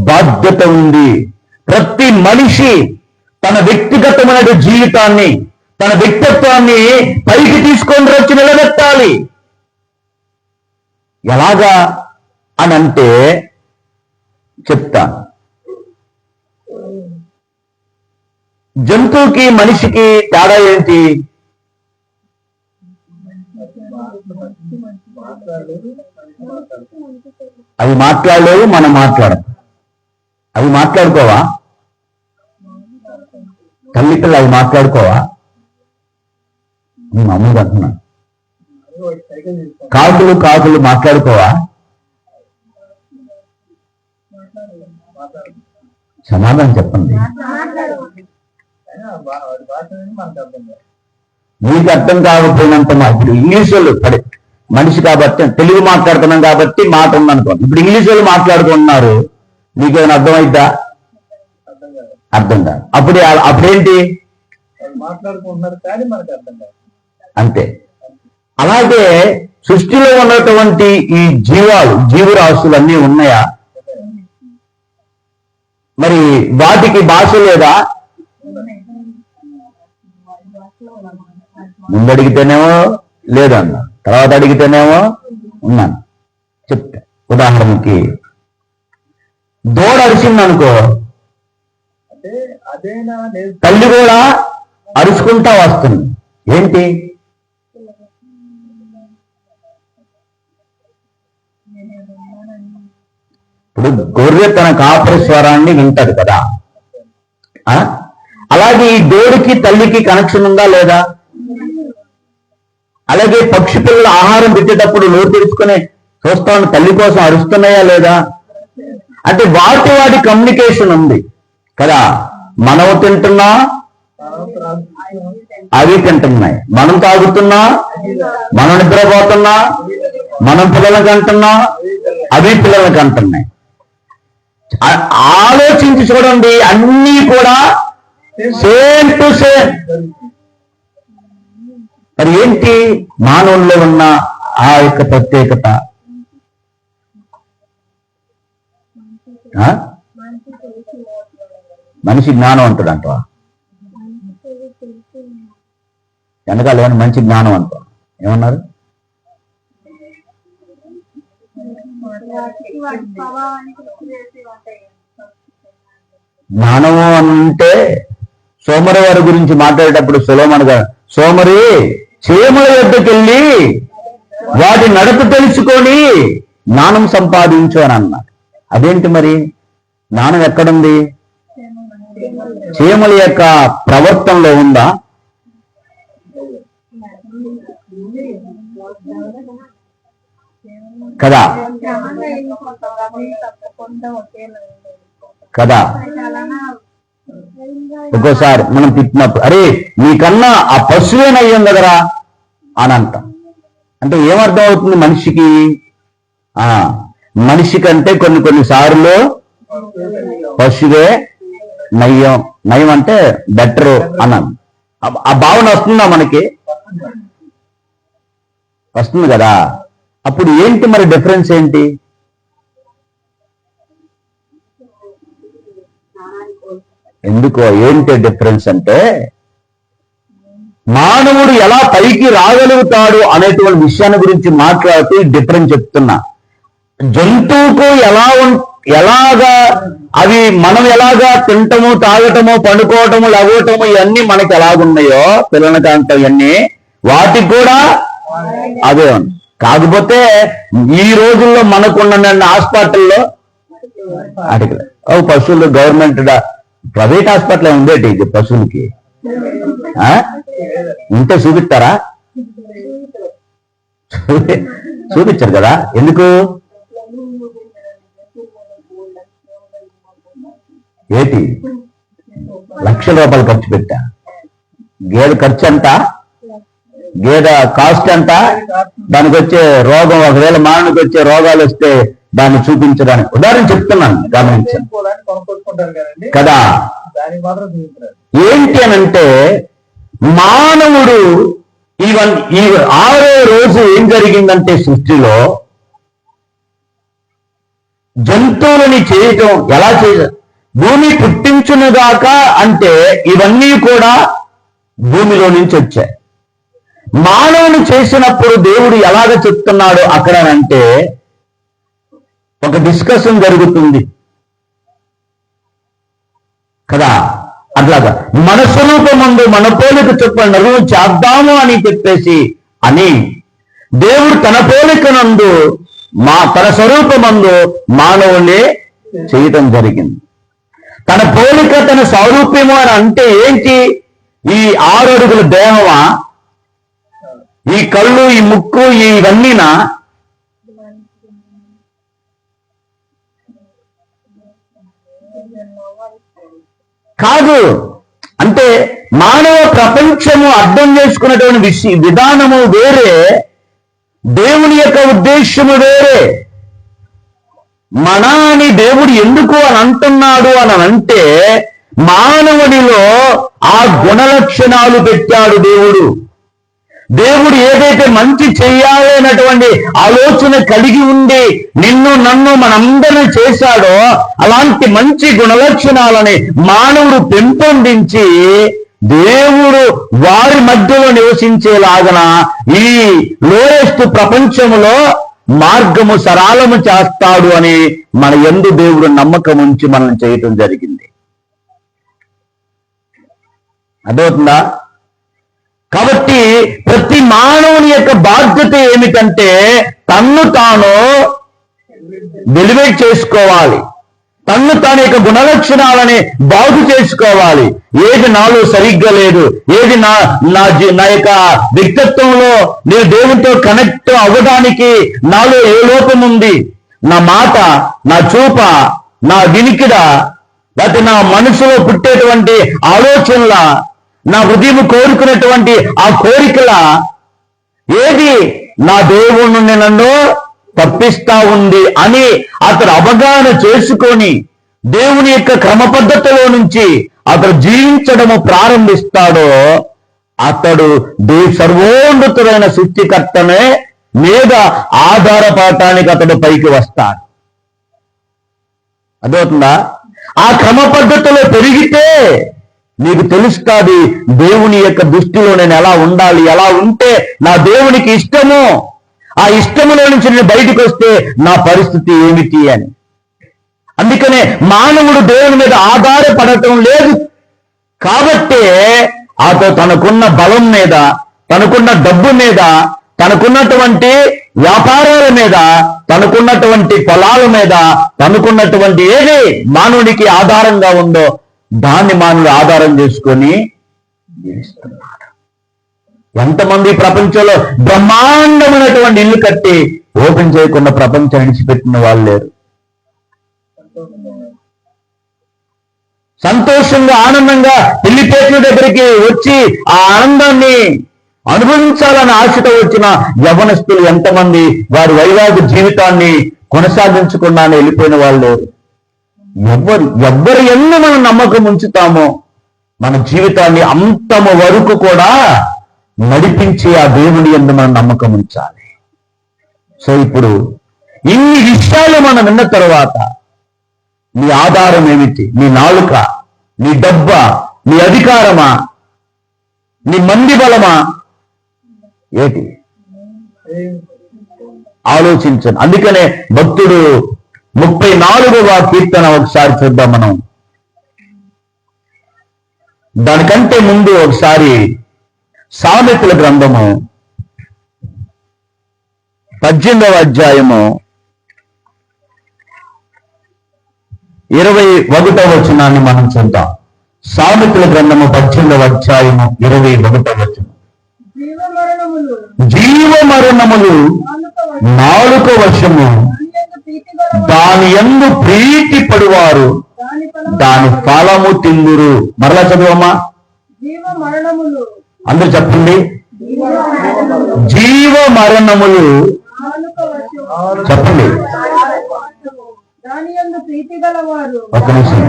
బాధ్యత ఉంది. ప్రతి మనిషి తన వ్యక్తిగతమైన జీవితాన్ని, తన వ్యక్తిత్వాన్ని పైకి తీసుకొని వచ్చి నిలబెట్టాలి. ఎలాగా అని అంటే చెప్తాను. జంతువుకి మనిషికి తేడా ఏంటి? అవి మాట్లాడలేవు, మనం మాట్లాడం. అవి మాట్లాడుకోవా? తల్లి పిల్ల అవి మాట్లాడుకోవా? నేను అమ్ముడు అంటున్నా. కాకులు మాట్లాడుకోవా? సమాధానం చెప్పండి. మీకు అర్థం కాకపోయినంత ఇప్పుడు ఇంగ్లీష్ వాళ్ళు మనిషి కాబట్టి తెలుగు మాట్లాడుతున్నాం కాబట్టి మాట ఉందనుకోండి. ఇప్పుడు ఇంగ్లీష్ వాళ్ళు మాట్లాడుకుంటున్నారు, మీకేమైనా అర్థమైద్దా? అర్థం కాదు. అప్పుడేంటి? అంతే. అలాగే సృష్టిలో ఉన్నటువంటి ఈ జీవరాశులు అన్నీ ఉన్నాయా? మరి వాటికి భాష లేదా? ముందు అడిగితేనేమో లేదన్నా, తర్వాత అడిగితేనేమో ఉన్నాను. చెప్తా. ఉదాహరణకి దూడ అరిచిందనుకో, తల్లి కూడా అరుచుకుంటా వస్తుంది. ఏంటి? ఇప్పుడు గొర్రె తన కాపరి స్వరాన్ని వింటది కదా. అలాగే ఈ దూడకి తల్లికి కనెక్షన్ ఉందా లేదా? అలాగే పక్షి పిల్లలు ఆహారం పెట్టేటప్పుడు నోరు తెరుచుకుని చూస్తాను తల్లి కోసం అరుస్తున్నాయా లేదా? అంటే వాటి కమ్యూనికేషన్ ఉంది కదా. మనం తింటున్నా, అవి తింటున్నాయి. మనం తాగుతున్నా, మనం నిద్రపోతున్నా, మనం పిల్లలకి అంటున్నా, అవి పిల్లలకి అంటున్నాయి. ఆలోచించి చూడండి, అన్నీ కూడా సేమ్ టు సేమ్. మరి ఏంటి మానవుల్లో ఉన్న ఆ యొక్క ప్రత్యేకత? మనిషి జ్ఞానవంతుడు అంటవా? వెనకాల ఏమన్నా మంచి జ్ఞానవంతుడు ఏమన్నారు? జ్ఞానము అంటే సోమరి వారి గురించి మాట్లాడేటప్పుడు సొలొమోను గారు, సోమరి చీమల యొద్దకు వెళ్ళి వాటి నడక తెలుసుకొని జ్ఞానం సంపాదించు అని అన్నారు. అదేంటి మరి జ్ఞానం ఎక్కడుంది? చీమల యొక్క ప్రవర్తనలో ఉందా? కదా కదా. ఒక్కోసారి మనం తిట్టినప్పుడు అరే నీకన్నా ఆ పశువేనయ్యం కదరా అని అంటాం. అంటే ఏమర్థం అవుతుంది మనిషికి? మనిషి కంటే కొన్ని సార్లు పశువే నయ్యం. నయం అంటే బెటరు అన్నాను. ఆ భావన వస్తుందా మనకి? వస్తుంది కదా. అప్పుడు ఏంటి మరి డిఫరెన్స్ ఏంటి? ఎందుకో ఏంటి డిఫరెన్స్ అంటే మానవుడు ఎలా పైకి రాగలుగుతాడు అనేటువంటి విషయాన్ని గురించి మాట్లాడుతూ డిఫరెన్స్ చెప్తున్నా. జంతువుకు ఎలాగా అవి మనం ఎలాగా తింటము, తాగటము, పండుకోవటము, లగవటము ఇవన్నీ మనకి ఎలాగున్నాయో పిల్లల కాంతం ఇవన్నీ వాటికి కూడా అదే ఉంది. కాకపోతే ఈ రోజుల్లో మనకున్న హాస్పిటల్లో అడిగి పశువులు గవర్నమెంట్ ప్రైవేట్ హాస్పిటల్ ఉండేటి ఇది పశువులకి ఉంటే చూపిస్తారా? చూపించారు కదా. ఎందుకు? ఏంటి లక్షల రూపాయలు ఖర్చు పెట్టా. గేదె ఖర్చు అంట, గేదె కాస్ట్ అంట, దానికి వచ్చే రోగం, ఒకవేళ మానవునికి వచ్చే రోగాలు వస్తే దాన్ని చూపించడానికి ఉదాహరణ చెప్తున్నాను, గమనించాను కదా. ఏంటి అనంటే మానవుడు ఈ 6వ రోజు ఏం జరిగిందంటే సృష్టిలో జంతువులని చేయటం ఎలా చేయ భూమి పుట్టించునుగాక అంటే ఇవన్నీ కూడా భూమిలో నుంచి వచ్చాయి. మానవుని చేసినప్పుడు దేవుడు ఎలాగ చెప్తున్నాడు అక్కడ అంటే ఒక డిస్కషన్ జరుగుతుంది కదా. అట్లాగా మన స్వరూపమందు మన పోలిక చొప్పున నరువు చేద్దాము అని చెప్పేసి అని దేవుడు తన పోలికనందు తన స్వరూపమందు మానవుని చేయటం జరిగింది. తన పోలిక తన స్వరూపము అని అంటే ఏంటి? ఈ 6 అడుగుల దేహమా, ఈ కళ్ళు, ఈ ముక్కు, ఇవన్నీనా? కాదు. అంటే మానవ ప్రపంచము అర్థం చేసుకున్నటువంటి విధానము వేరే, దేవుని యొక్క ఉద్దేశము వేరే. మన అని దేవుడు ఎందుకు అని అంటున్నాడు అని అంటే మానవుడిలో ఆ గుణలక్షణాలు పెట్టాడు దేవుడు. దేవుడు ఏదైతే మంచి చెయ్యాలి అన్నటువంటి ఆలోచన కలిగి ఉండి నిన్ను నన్ను మనందరినీ చేశాడో అలాంటి మంచి గుణలక్షణాలని మానవుడు పెంపొందించి దేవుడు వారి మధ్యలో నివసించేలాగన ఈ లోయెస్ట్ ప్రపంచములో మార్గము సరళము చేస్తాడు అని మన యందు దేవుడు నమ్మకం ఉంచి మనం చేయటం జరిగింది. అర్థమవుతుందా? కాబట్టి ప్రతి మానవుని యొక్క బాధ్యత ఏమిటంటే తన్ను తాను వెలివేట్ చేసుకోవాలి, తన్ను తాను యొక్క గుణలక్షణాలని బాగు చేసుకోవాలి. ఏది నాలో సరిగ్గా లేదు, ఏది నా యొక్క వ్యక్తిత్వంలో నేను దేవునితో కనెక్ట్ అవ్వడానికి నాలో ఏ లోపం ఉంది, నా మాట, నా చూప, నా వినికిడ, లేకపోతే నా మనసులో పుట్టేటువంటి ఆలోచనల, నా హృదయం కోరుకునేటువంటి ఆ కోరికల ఏది నా దేవుణ్ణి నన్ను తప్పిస్తా ఉంది అని అతడు అవగాహన చేసుకొని దేవుని యొక్క క్రమ పద్ధతిలో నుంచి అతడు జీవించడము ప్రారంభిస్తాడో అతడు సర్వోన్నతుడైన సృష్టికర్తనే మీద ఆధారపడటానికి అతడు పైకి వస్తాడు. అర్థమవుతుందా? ఆ క్రమ పద్ధతిలో పెరిగితే నీకు తెలుస్తుంది దేవుని యొక్క దృష్టిలో నేను ఎలా ఉండాలి, ఎలా ఉంటే నా దేవునికి ఇష్టము, ఆ ఇష్టములో నుంచి నేను బయటకు వస్తే నా పరిస్థితి ఏమిటి అని. అందుకనే మానవుడు దేవుని మీద ఆధారపడటం లేదు కాబట్టే అతను తనకున్న బలం మీద, తనకున్న డబ్బు మీద, తనకున్నటువంటి వ్యాపారాల మీద, తనకున్నటువంటి పొలాల మీద, తనకున్నటువంటి ఏది మానవుడికి ఆధారంగా ఉందో దాన్ని మానవుడు ఆధారం చేసుకొని జీవిస్తున్నాడు. ఎంతమంది ప్రపంచంలో బ్రహ్మాండమైనటువంటి ఇల్లు కట్టి ఓపెన్ చేయకుండా ప్రపంచం విడిచిపెట్టిన వాళ్ళు లేరు. సంతోషంగా ఆనందంగా పెళ్లిపేటల దగ్గరికి వచ్చి ఆ ఆనందాన్ని అనుభవించాలని ఆశతో వచ్చిన యవనస్తులు ఎంతమంది వారి వైవాహిక జీవితాన్ని కొనసాగించకుండానే వెళ్ళిపోయిన వాళ్ళు లేరు. ఎవ్వరు ఎన్ని మనం నమ్మకం ఉంచుతామో మన జీవితాన్ని అంతము వరకు కూడా నడిపించి ఆ దేవుని యందు మనం నమ్మకం ఉంచాలి. సో ఇప్పుడు ఇన్ని విషయాలు మనం విన్న తర్వాత నీ ఆధారం ఏమిటి? నీ నాలుక, నీ డబ్బా, నీ అధికారమా, నీ మంది బలమా, ఏటి? ఆలోచించండి. అందుకనే భక్తుడు 34వ కీర్తన ఒకసారి చూద్దాం మనం. దానికంటే ముందు ఒకసారి సామెతల గ్రంథము 18వ అధ్యాయము 21వ వచనాన్ని మనం చూద్దాం. సామెతల గ్రంథము 18వ అధ్యాయము 21వ వచనం. జీవమరణములు నాలుక వశము, దాని యందు ప్రీతి పడువారు దాని ఫలము తిందురు. మరలా చదువమ్మా, అందరూ చెప్పండి. జీవ మరణములు చెప్పండి. ఒక నిమిషం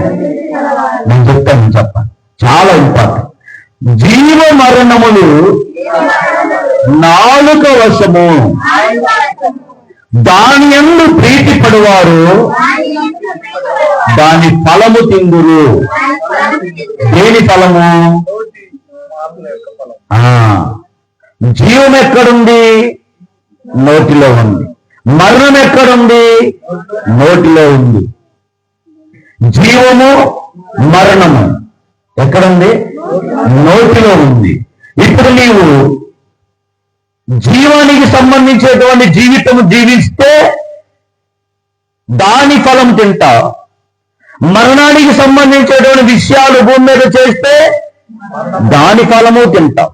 నేను చెప్తాను, చెప్పండి, చాలా ఇంపార్టెంట్. జీవ మరణములు నాలుక వశము, దాని యందు ప్రీతి పడువారు దాని ఫలము తిందురు. దేని ఫలము? జీవం ఎక్కడుంది? నోటిలో ఉంది. మరణం ఎక్కడుంది? నోటిలో ఉంది. జీవము మరణము ఎక్కడుంది? నోటిలో ఉంది. ఇప్పుడు నీవు జీవానికి సంబంధించేటువంటి జీవితం జీవిస్తే దాని ఫలం తింటావు. మరణానికి సంబంధించేటువంటి విషయాలు భూమి మీద చేస్తే దాని ఫలము తింటావు.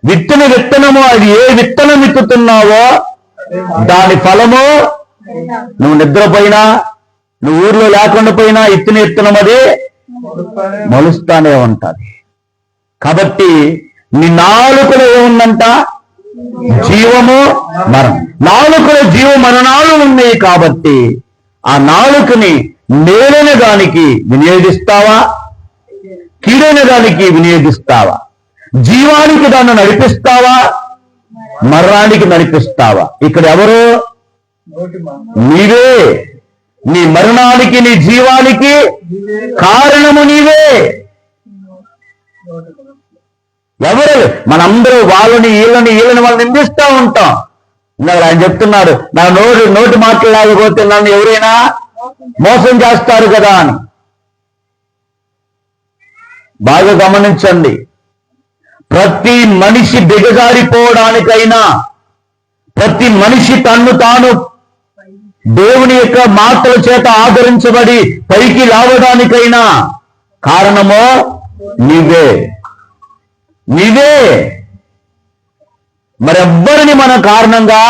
విత్తనము అది ఏ విత్తనం విత్తుతున్నావో దాని ఫలము, నువ్వు నిద్రపోయినా, నువ్వు ఊర్లో లేకుండా పోయినా విత్తనం అది మొలుస్తానే ఉంటుంది. కాబట్టి నీ నాలుకలో ఏముందంట? జీవము మరణం. నాలుకలో జీవ మరణాలు ఉన్నాయి కాబట్టి ఆ నాలుకని మేలైన దానికి వినియోగిస్తావా, కీడైన దానికి వినియోగిస్తావా? జీవానికి దాన్ని నడిపిస్తావా, మరణానికి నడిపిస్తావా? ఇక్కడ ఎవరు? నీవే. నీ మరణానికి, నీ జీవానికి కారణము నీవే. ఎవరు? మనందరూ వాళ్ళని వీళ్ళని వాళ్ళని నిందిస్తూ ఉంటాం. ఇందాక ఆయన చెప్తున్నారు, నా నోటి మాట్లాడలేకపోతే నన్ను ఎవరైనా మోసం చేస్తారు కదా అని. బాగా గమనించండి. ప్రతి మనిషి దిగజారిపోవడానికైనా, ప్రతి మనిషి తన్ను తాను దేవుని యొక్క మాటల చేత ఆదరించబడి పైకి లావడానికైనా కారణమో నీవే. నీవే. మరెవ్వరిని మనం కారణంగా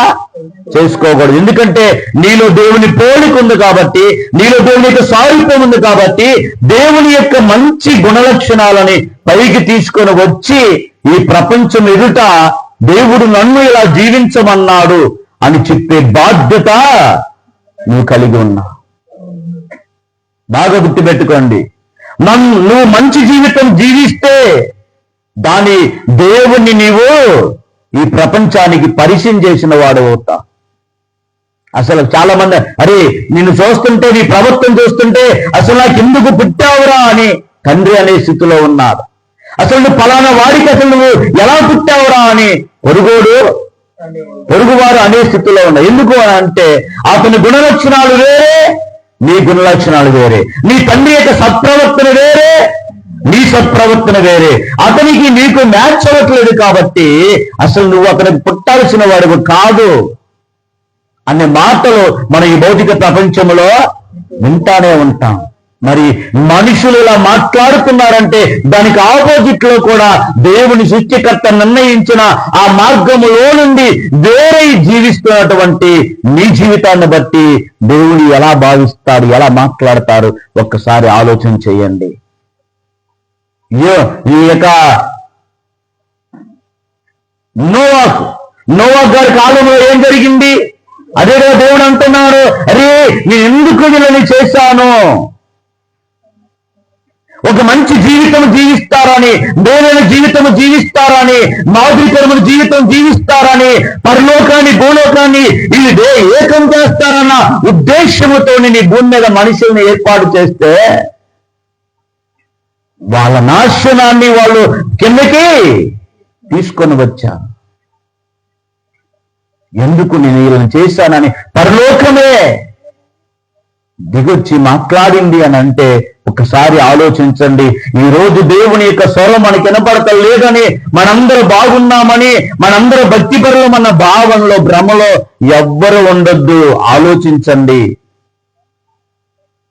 చేసుకోకూడదు. ఎందుకంటే నీలో దేవుని పోలిక ఉంది కాబట్టి, నీలో దేవుని యొక్క సారూప్యం ఉంది కాబట్టి, దేవుని యొక్క మంచి గుణలక్షణాలని పైకి తీసుకొని వచ్చి ఈ ప్రపంచం ఎదుట దేవుడు నన్ను ఇలా జీవించమన్నాడు అని చెప్పే బాధ్యత నువ్వు కలిగి ఉన్నా. బాగా గుర్తుపెట్టుకోండి. నువ్వు మంచి జీవితం జీవిస్తే దాని దేవుణ్ణి నీవు ఈ ప్రపంచానికి పరిచయం చేసిన వాడు అవుతా. అసలు చాలా మంది అరే నిన్ను చూస్తుంటే నీ ప్రవర్తన చూస్తుంటే అసలు నాకు ఎందుకు పుట్టావురా అని తండ్రి అనే స్థితిలో ఉన్నారు. అసలు నువ్వు ఫలానా వాడికి అసలు నువ్వు ఎలా పుట్టావురా అని పొరుగువారు అనే స్థితిలో ఉన్నారు. ఎందుకు అని అంటే అతని గుణలక్షణాలు వేరే, నీ గుణలక్షణాలు వేరే. నీ తండ్రి యొక్క సత్ప్రవర్తన వేరే, నీ సత్ప్రవర్తన వేరే. అతనికి నీకు మ్యాచ్ అవ్వట్లేదు కాబట్టి అసలు నువ్వు అతనికి పుట్టాల్సిన వాడివి కాదు అనే మాటలు మన ఈ భౌతిక ప్రపంచంలో వింటానే ఉంటాం. మరి మనుషులు ఇలా మాట్లాడుతున్నారంటే దానికి ఆపోజిట్ లో కూడా దేవుని సృష్టికర్త నిర్ణయించిన ఆ మార్గములో నుండి వేరే జీవిస్తున్నటువంటి నీ జీవితాన్ని బట్టి దేవుడు ఎలా భావిస్తాడు, ఎలా మాట్లాడతాడు ఒక్కసారి ఆలోచన చేయండి. ఈ యొక్క నోవా గారి కాలంలో ఏం జరిగింది? అదే దేవుడు అంటున్నాడు, అరే నేను ఎందుకు వీళ్ళని చేశాను? ఒక మంచి జీవితం జీవిస్తారని, మేలైన జీవితం జీవిస్తారని, మాదిరికరమైన జీవితం జీవిస్తారని, పరలోకాన్ని భూలోకాన్ని ఇది ఏకం చేస్తారన్న ఉద్దేశముతో నీ భూమి మీద మనుషుల్ని ఏర్పాటు చేస్తే వాళ్ళ నాశనాన్ని వాళ్ళు కిందకి తీసుకొని వచ్చారు. ఎందుకు నేను వీళ్ళని చేశానని పరలోకమే దిగొచ్చి మాట్లాడింది అని అంటే ఒకసారి ఆలోచించండి. ఈ రోజు దేవుని యొక్క స్వరం మనకి వినపడతలేదని, మనందరూ బాగున్నామని, మనందరూ భక్తిపరులం అన్న భావనలో భ్రమలో ఎవ్వరు ఉండొద్దు. ఆలోచించండి.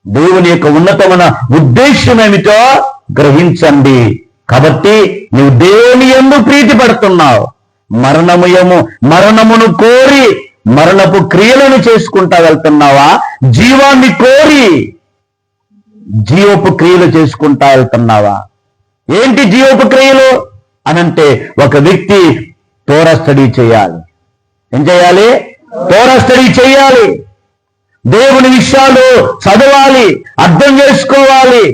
దేవుని యొక్క ఉన్నతమైన ఉద్దేశం ఏమిటో గ్రహించండి. కాబట్టి నువ్వు దేవుని యందు ప్రీతి పడుతున్నావు. మరణమును కోరి మరణపు క్రియలను చేసుకుంటా వెళ్తున్నావా? జీవాన్ని కోరి జీవపు క్రియలు చేసుకుంటా వెళ్తున్నావా? ఏంటి జీవపు క్రియలు అనంటే ఒక వ్యక్తి తోరా స్టడీ చేయాలి. ఏం చేయాలి? తోరా స్టడీ చేయాలి. దేవుని విషయాలు చదవాలి, అర్థం చేసుకోవాలి.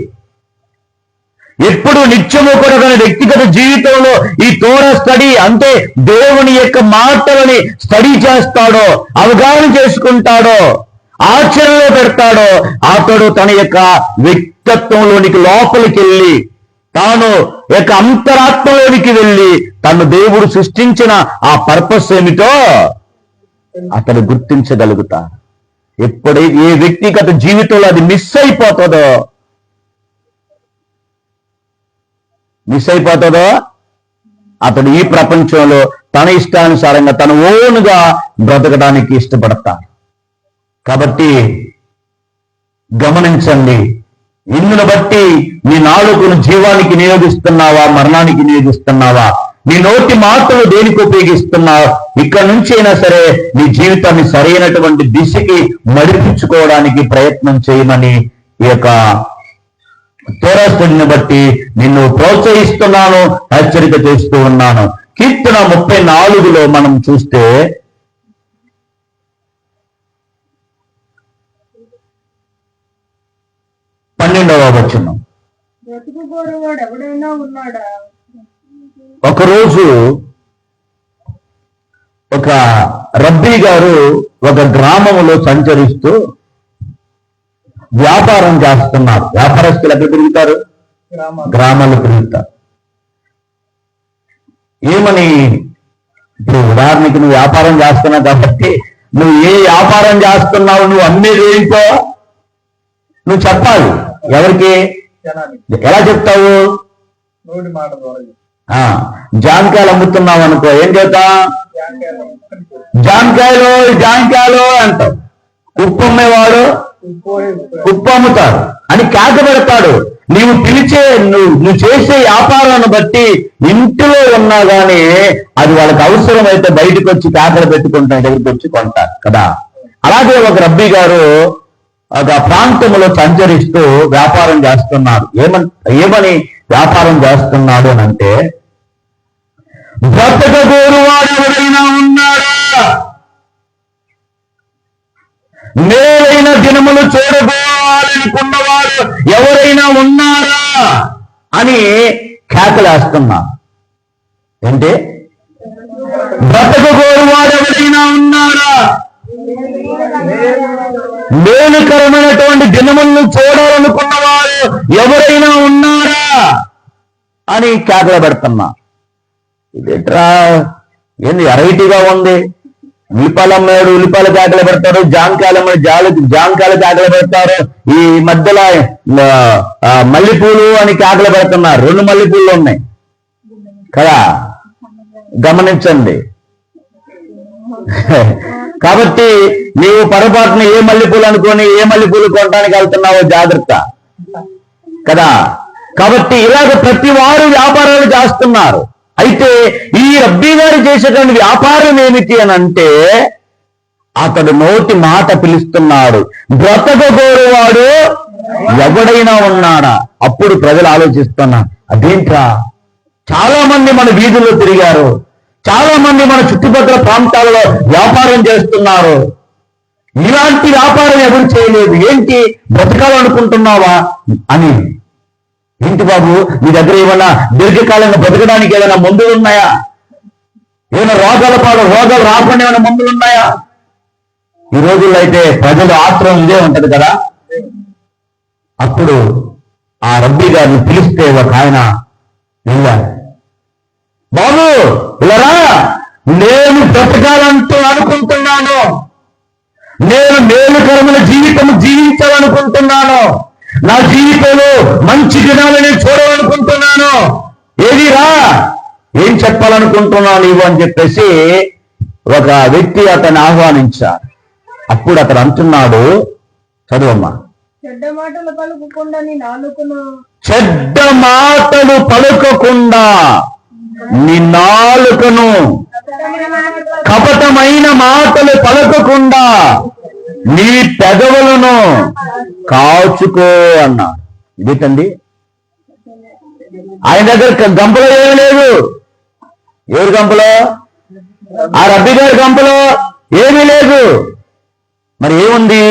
ఎప్పుడు నిత్యము కూడా తన వ్యక్తిగత జీవితంలో ఈ తోరా స్టడీ అంటే దేవుని యొక్క మాటలని స్టడీ చేస్తాడో, అవగాహన చేసుకుంటాడో, ఆచరణలో పెడతాడో అతడు తన యొక్క వ్యక్తిత్వంలోనికి లోపలికి వెళ్ళి, తాను యొక్క అంతరాత్మలోనికి వెళ్ళి తను దేవుడు సృష్టించిన ఆ పర్పస్ ఏమిటో అతడు గుర్తించగలుగుతాడు. ఎప్పుడైతే ఏ వ్యక్తిగత జీవితంలో అది మిస్ అయిపోతుందో అతడు ఈ ప్రపంచంలో తన ఇష్టానుసారంగా తన ఓనుగా బ్రతకడానికి ఇష్టపడతాడు. కాబట్టి గమనించండి, ఇందును బట్టి నీ నాలుకను జీవానికి నియోగిస్తున్నావా, మరణానికి నియోగిస్తున్నావా? నీ నోటి మాటలు దేనికి ఉపయోగిస్తున్నావు? ఇక్కడ నుంచి అయినా సరే నీ జీవితాన్ని సరైనటువంటి దిశకి మడిపించుకోవడానికి ప్రయత్నం చేయమని ఈ యొక్క తోరా స్టడీని బట్టి నిన్ను ప్రోత్సహిస్తున్నాను, హెచ్చరిక చేస్తూ ఉన్నాను. కీర్తన 34లో మనం చూస్తే 12వ వచనం. ఒకరోజు ఒక రబ్బీ గారు ఒక గ్రామంలో సంచరిస్తూ వ్యాపారం చేస్తున్నారు. వ్యాపారస్తులు ఎక్కడ తిరుగుతారు? గ్రామాల్లో తిరుగుతారు. ఏమని? ఇప్పుడు ఉదాహరణకి నువ్వు వ్యాపారం చేస్తున్నావు కాబట్టి నువ్వు ఏ వ్యాపారం చేస్తున్నావు, నువ్వు అమ్మేది ఏంటో నువ్వు చెప్పాలి. ఎవరికి? ఎలా చెప్తావు? జాంకాయలు అమ్ముతున్నావు అనుకో, ఏం చెప్తా? జాంకాయలు అంటావు. ఉప్పు అమ్మేవాడు ఉప్పు అమ్ముతాడు అని కేక పెడతాడు. నీవు పిలిచే నువ్వు చేసే వ్యాపారాన్ని బట్టి ఇంటిలో ఉన్నా గానీ అది వాళ్ళకి అవసరమైతే బయటకు వచ్చి కేకలు పెట్టుకుంటారు, దగ్గరికి వచ్చి కొంటారు కదా. అలాగే ఒక రబ్బీ గారు ఒక ప్రాంతంలో సంచరిస్తూ వ్యాపారం చేస్తున్నాడు. ఏమని వ్యాపారం చేస్తున్నాడు అని అంటే, బ్రతకగోరువాడు ఎవరైనా ఉన్నాడా, మేలైన దినములు చూడబోవాలనుకున్నవాడు ఎవరైనా ఉన్నారా అని కేకలేస్తున్నా. అంటే బ్రతకగోరువాడు ఎవరైనా ఉన్నారా, మేలుకరమైనటువంటి దినములను చూడాలనుకున్న వారు ఎవరైనా ఉన్నారా అని కేకలు పెడుతున్నా. ఇదేట్రా, ఏంది వెరైటీగా ఉంది. ఉల్లిపాయలు ఉల్లిపాయలు కేకలు పెడతారు, జాంకాయలు కేకలు పెడతారు. ఈ మధ్యలో మల్లెపూలు అని కేకలు పెడుతున్నారు. 2 మల్లెపూలు ఉన్నాయి కదా, గమనించండి. కాబట్టి నీవు పొరపాటున ఏ మల్లెపూలు అనుకొని ఏ మల్లెపూలు కొనడానికి వెళ్తున్నావో జాగ్రత్త కదా. కాబట్టి ఇలాగ ప్రతి వారు వ్యాపారాలు చేస్తున్నారు. అయితే ఈ రబ్బీ గారు చేసేటువంటి వ్యాపారం ఏమిటి అని అంటే, అతడు నోటి మాట పిలుస్తున్నాడు, బ్రతకగోరువాడు ఎవడైనా ఉన్నాడా. అప్పుడు ప్రజలు ఆలోచిస్తున్నారు, అదేంట్రా, చాలా మంది మన వీధుల్లో తిరిగారు, చాలా మంది మన చుట్టుపక్కల ప్రాంతాలలో వ్యాపారం చేస్తున్నారు, ఇలాంటి వ్యాపారం ఎవరు చేయలేదు, ఏంటి బ్రతకాలనుకుంటున్నావా అని. ఏంటి బాబు, నీ దగ్గర ఏమన్నా దీర్ఘకాలంగా బ్రతకడానికి ఏమైనా మందులు ఉన్నాయా? ఏమైనా రోగాలు రాకుండా ఏమైనా మందులు ఉన్నాయా? ఈ రోజుల్లో అయితే ప్రజలు ఆత్రం ఇదే ఉంటది కదా. అప్పుడు ఆ రబ్బీ గారిని పిలిస్తే ఒక ఆయన వెళ్ళారు. బాబు ఇలారా, నేను బ్రతకాలంటూ అనుకుంటున్నాను, నేను మేలుకరమైన జీవితం జీవించాలనుకుంటున్నాను, నా జీవితంలో మంచి దినాలు నేను చూడాలనుకుంటున్నాను, ఏదిరా, ఏం చెప్పాలనుకుంటున్నావు నీవు అని చెప్పేసి ఒక వ్యక్తి అతన్ని ఆహ్వానించారు. అప్పుడు అతను అంటున్నాడు, చదువమ్మా. చెడ్డ మాటలు పలుకకుండా నీ నాలుకను కపటమైన మాటలు పలకకుండా నీ పెదవులను కాచుకో అన్నాడు. ఇదేంటండి, ఆయన దగ్గర గంపలో ఏమీ లేదు. ఎవరి గంపలో? ఆ రబ్బీ గారి గంపలో ఏమీ లేదు. మరి ఏముంది?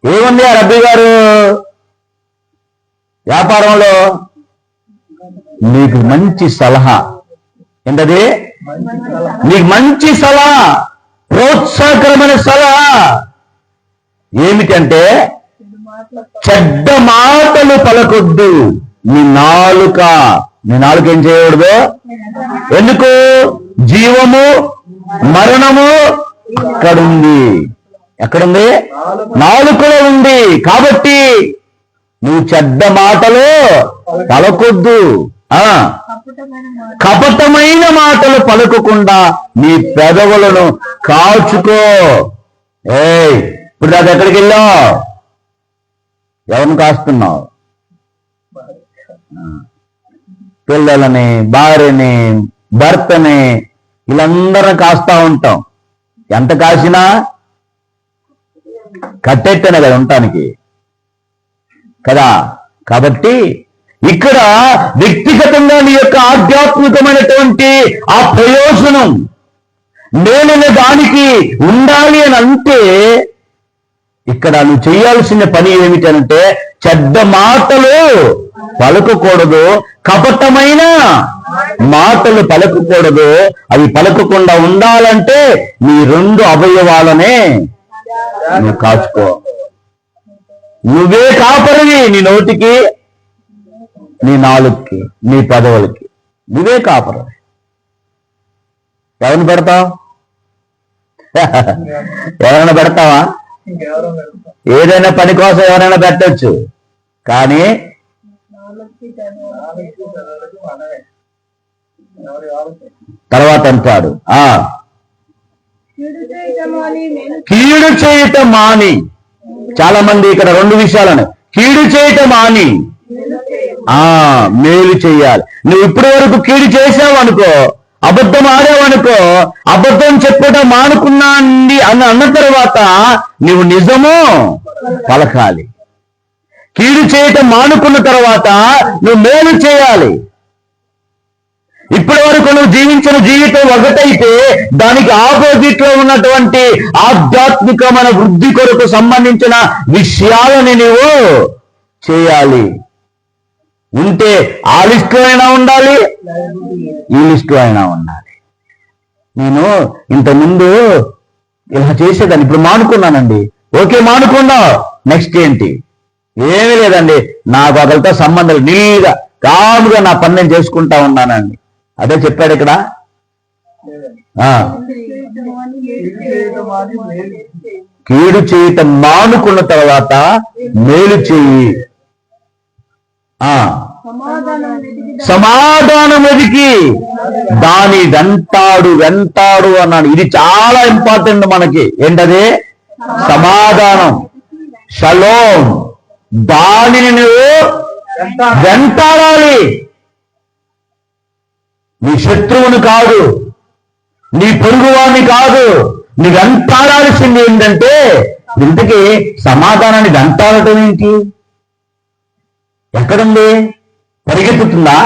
ఏముంది ఆ రబ్బీ గారు వ్యాపారంలో? నీకు మంచి సలహా. ఏంటది? నీకు మంచి సలహా, ప్రోత్సాహకరమైన సలహా. ఏమిటంటే, చెడ్డ మాటలు పలకొద్దు. నీ నాలుక ఏం చేయకూడదు. ఎందుకు? జీవము మరణము ఎక్కడుంది? నాలుకలో ఉంది. కాబట్టి నువ్వు చెడ్డ మాటలు పలకొద్దు, కపటమైన మాటలు పలకకుండా నీ పెదవులను కాచుకో. ఇప్పుడు దాకా ఎక్కడికి వెళ్ళావు? ఎవరిని కాస్తున్నావు? పిల్లలని, భార్యని, భర్తని, వీళ్ళందరిని కాస్తా ఉంటాం. ఎంత కాసినా కట్టెట్టనే కదా ఉండటానికి కదా. కాబట్టి ఇక్కడ వ్యక్తిగతంగా నీ యొక్క ఆధ్యాత్మికమైనటువంటి ఆ ప్రయోజనం నేనైన దానికి ఉండాలి అని అంటే, ఇక్కడ నువ్వు చేయాల్సిన పని ఏమిటంటే, చెడ్డ మాటలు పలకకూడదు, కపటమైన మాటలు పలకకూడదు. అవి పలకకుండా ఉండాలంటే నీ 2 అవయవాలనే నువ్వు కాచుకో. నువ్వే కాపరివి, నీ నోటికి, నీ నాలుగుకి, నీ పెదవులకి నువ్వే కాపరు. ఎవరిని పెడతావు? ఎవరైనా పెడతావా? ఏదైనా పని కోసం ఎవరైనా పెట్టచ్చు, కానీ తర్వాత అంటాడు కీడు చేయటం మాని. చాలా మంది ఇక్కడ 2 విషయాలను, కీడు చేయటం మాని మేలు చేయాలి. నువ్వు ఇప్పటి వరకు కీడు చేసావనుకో, అబద్ధం ఆడావనుకో, అబద్ధం చెప్పడం మానుకున్నా అని అన్న తర్వాత నువ్వు నిజము పలకాలి. కీడు చేయటం మానుకున్న తర్వాత నువ్వు మేలు చేయాలి. ఇప్పటి వరకు నువ్వు జీవించిన జీవితం ఒకటైతే దానికి ఆపోజిట్ లో ఉన్నటువంటి ఆధ్యాత్మికమైన వృద్ధి కొరకు సంబంధించిన విషయాలని నువ్వు చేయాలి. ఉంటే ఆ లిస్టులో అయినా ఉండాలి, ఈ లిస్టులో అయినా ఉండాలి. నేను ఇంతకుముందు ఇలా చేసేదాన్ని, ఇప్పుడు మానుకున్నానండి. ఓకే, మానుకున్నా, నెక్స్ట్ ఏంటి? ఏమీ లేదండి, నాకు ఒకరితో సంబంధాలు, నీగా కాముగా నా పని నేను చేసుకుంటా ఉన్నానండి. అదే చెప్పాడు ఇక్కడ. కీడు చేయటం మానుకున్న తర్వాత మేలు చెయ్యి. సమాధానం వెతికి దాని వెంటాడు అన్నాడు. ఇది చాలా ఇంపార్టెంట్ మనకి. ఏంటది? సమాధానం, షలోం. దానిని నువ్వు వెంటాడాలి. నీ శత్రువుని కాదు, నీ పొరుగువాడిని కాదు, నీ వెంటాడాల్సింది ఏంటంటే, ఇంతకీ సమాధానాన్ని వెంటాడటం ఏంటి? ఎక్కడుంది? పరిగెత్తుతుందా?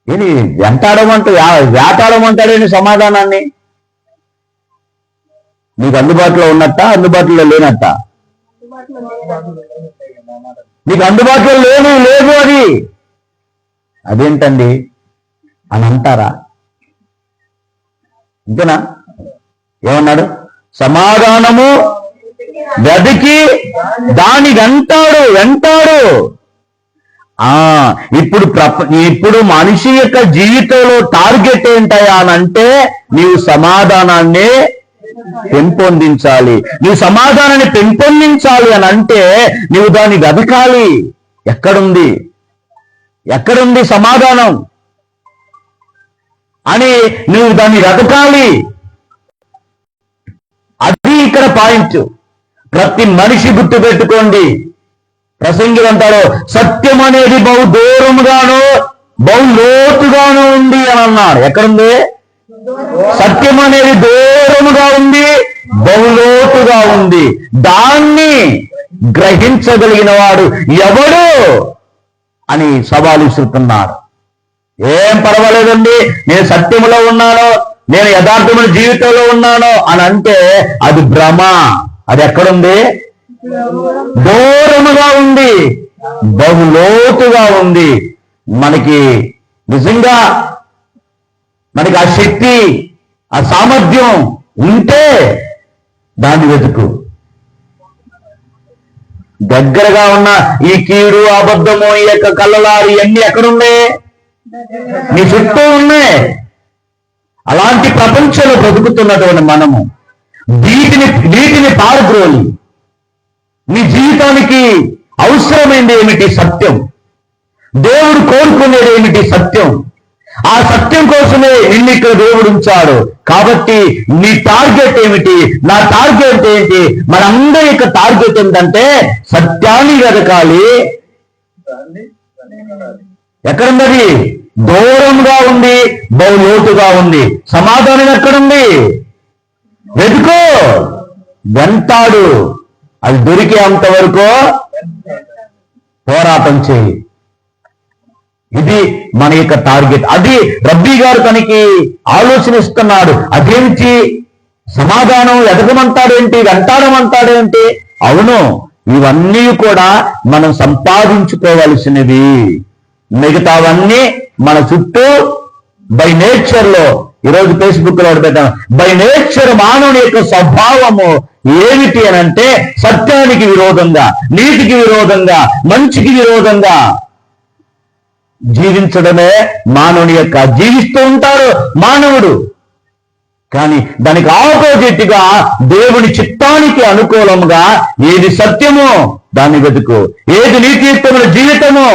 ఇది వెంటాడమంటూ వేటాడమంటాడేంటి సమాధానాన్ని? నీకు అందుబాటులో ఉన్నట్ట, అందుబాటులో లేనట్ట? నీకు అందుబాటులో లేదు అది. అదేంటండి అని అంటారా? ఇంతేనా? ఏమన్నాడు? సమాధానము వెతికి దాని వెంటాడు. ఇప్పుడు మనిషి యొక్క జీవితంలో టార్గెట్ ఏంటయా అని అంటే, నీవు సమాధానాన్ని పెంపొందించాలి. నీవు సమాధానాన్ని పెంపొందించాలి అని అంటే నీవు దాన్ని వెతకాలి. ఎక్కడుంది సమాధానం అని నువ్వు దాన్ని వెతకాలి. అది ఇక్కడ పాయింట్. ప్రతి మనిషి గుర్తు పెట్టుకోండి. ప్రసంగిలు అంటాడు, సత్యం అనేది బహు దూరముగాను బహు లోతుగాను ఉంది అని అన్నాడు. ఎక్కడుంది? సత్యం అనేది దూరముగా ఉంది, బహులోతుగా ఉంది. దాన్ని గ్రహించగలిగిన వాడు ఎవడు అని సవాలు విసురుతున్నాడు. ఏం పర్వాలేదండి, నేను సత్యములో ఉన్నాను, నేను యథార్థమైన జీవితంలో ఉన్నాను అని అంటే అది భ్రమ. అది ఎక్కడుంది? దూరముగా ఉంది, బహులోతుగా ఉంది. మనకి నిజంగా మనకి ఆ శక్తి, ఆ సామర్థ్యం ఉంటే దాన్ని వెతుకు. దగ్గరగా ఉన్న ఈ కీడు, అబద్ధము, ఈ యొక్క కళ్ళలారు ఇవన్నీ ఎక్కడున్నాయి? నీ చుట్టూ ఉన్నాయి. అలాంటి ప్రపంచంలో బ్రతుకుతున్నటువంటి మనము వీటిని పారద్రోలి నీ జీవితానికి అవసరమైంది ఏమిటి? సత్యం. దేవుడు కోరుకునేది ఏమిటి? సత్యం. ఆ సత్యం కోసమే నిన్ను ఇక్కడ దేవుడు ఉంచాడు. కాబట్టి నీ టార్గెట్ ఏమిటి? నా టార్గెట్ ఏంటి? మనందరి యొక్క టార్గెట్ ఏంటంటే సత్యాన్ని వెతకాలి. ఎక్కడున్నది? దూరంగా ఉంది, బహులోతుగా ఉంది. సమాధానం ఎక్కడుంది? వెతుకో, వెంటాడు. అది దొరికేంత వరకు పోరాటం చేయి. ఇది మన యొక్క టార్గెట్. అది రబ్బీ గారు తనకి ఆలోచన ఇస్తున్నాడు. అదేంటి? సమాధానం ఎదగమంటాడేంటి? వెంటాడమంటాడేంటి? అవును, ఇవన్నీ కూడా మనం సంపాదించుకోవలసినవి. మిగతావన్నీ మన చుట్టూ బై నేచర్ లో, ఈరోజు ఫేస్బుక్ లో పెట్టాను, బై నేచర్ మానవుని యొక్క స్వభావము ఏమిటి అని అంటే సత్యానికి విరోధంగా, నీతికి విరోధంగా, మంచికి విరోధంగా జీవించడమే మానవుని యొక్క జీవిస్తూ ఉంటాడు మానవుడు. కానీ దానికి ఆపోజిట్ గా దేవుని చిత్తానికి అనుకూలంగా ఏది సత్యమో దాన్ని వెతుకు, ఏది నీతియుక్తమైన జీవితమో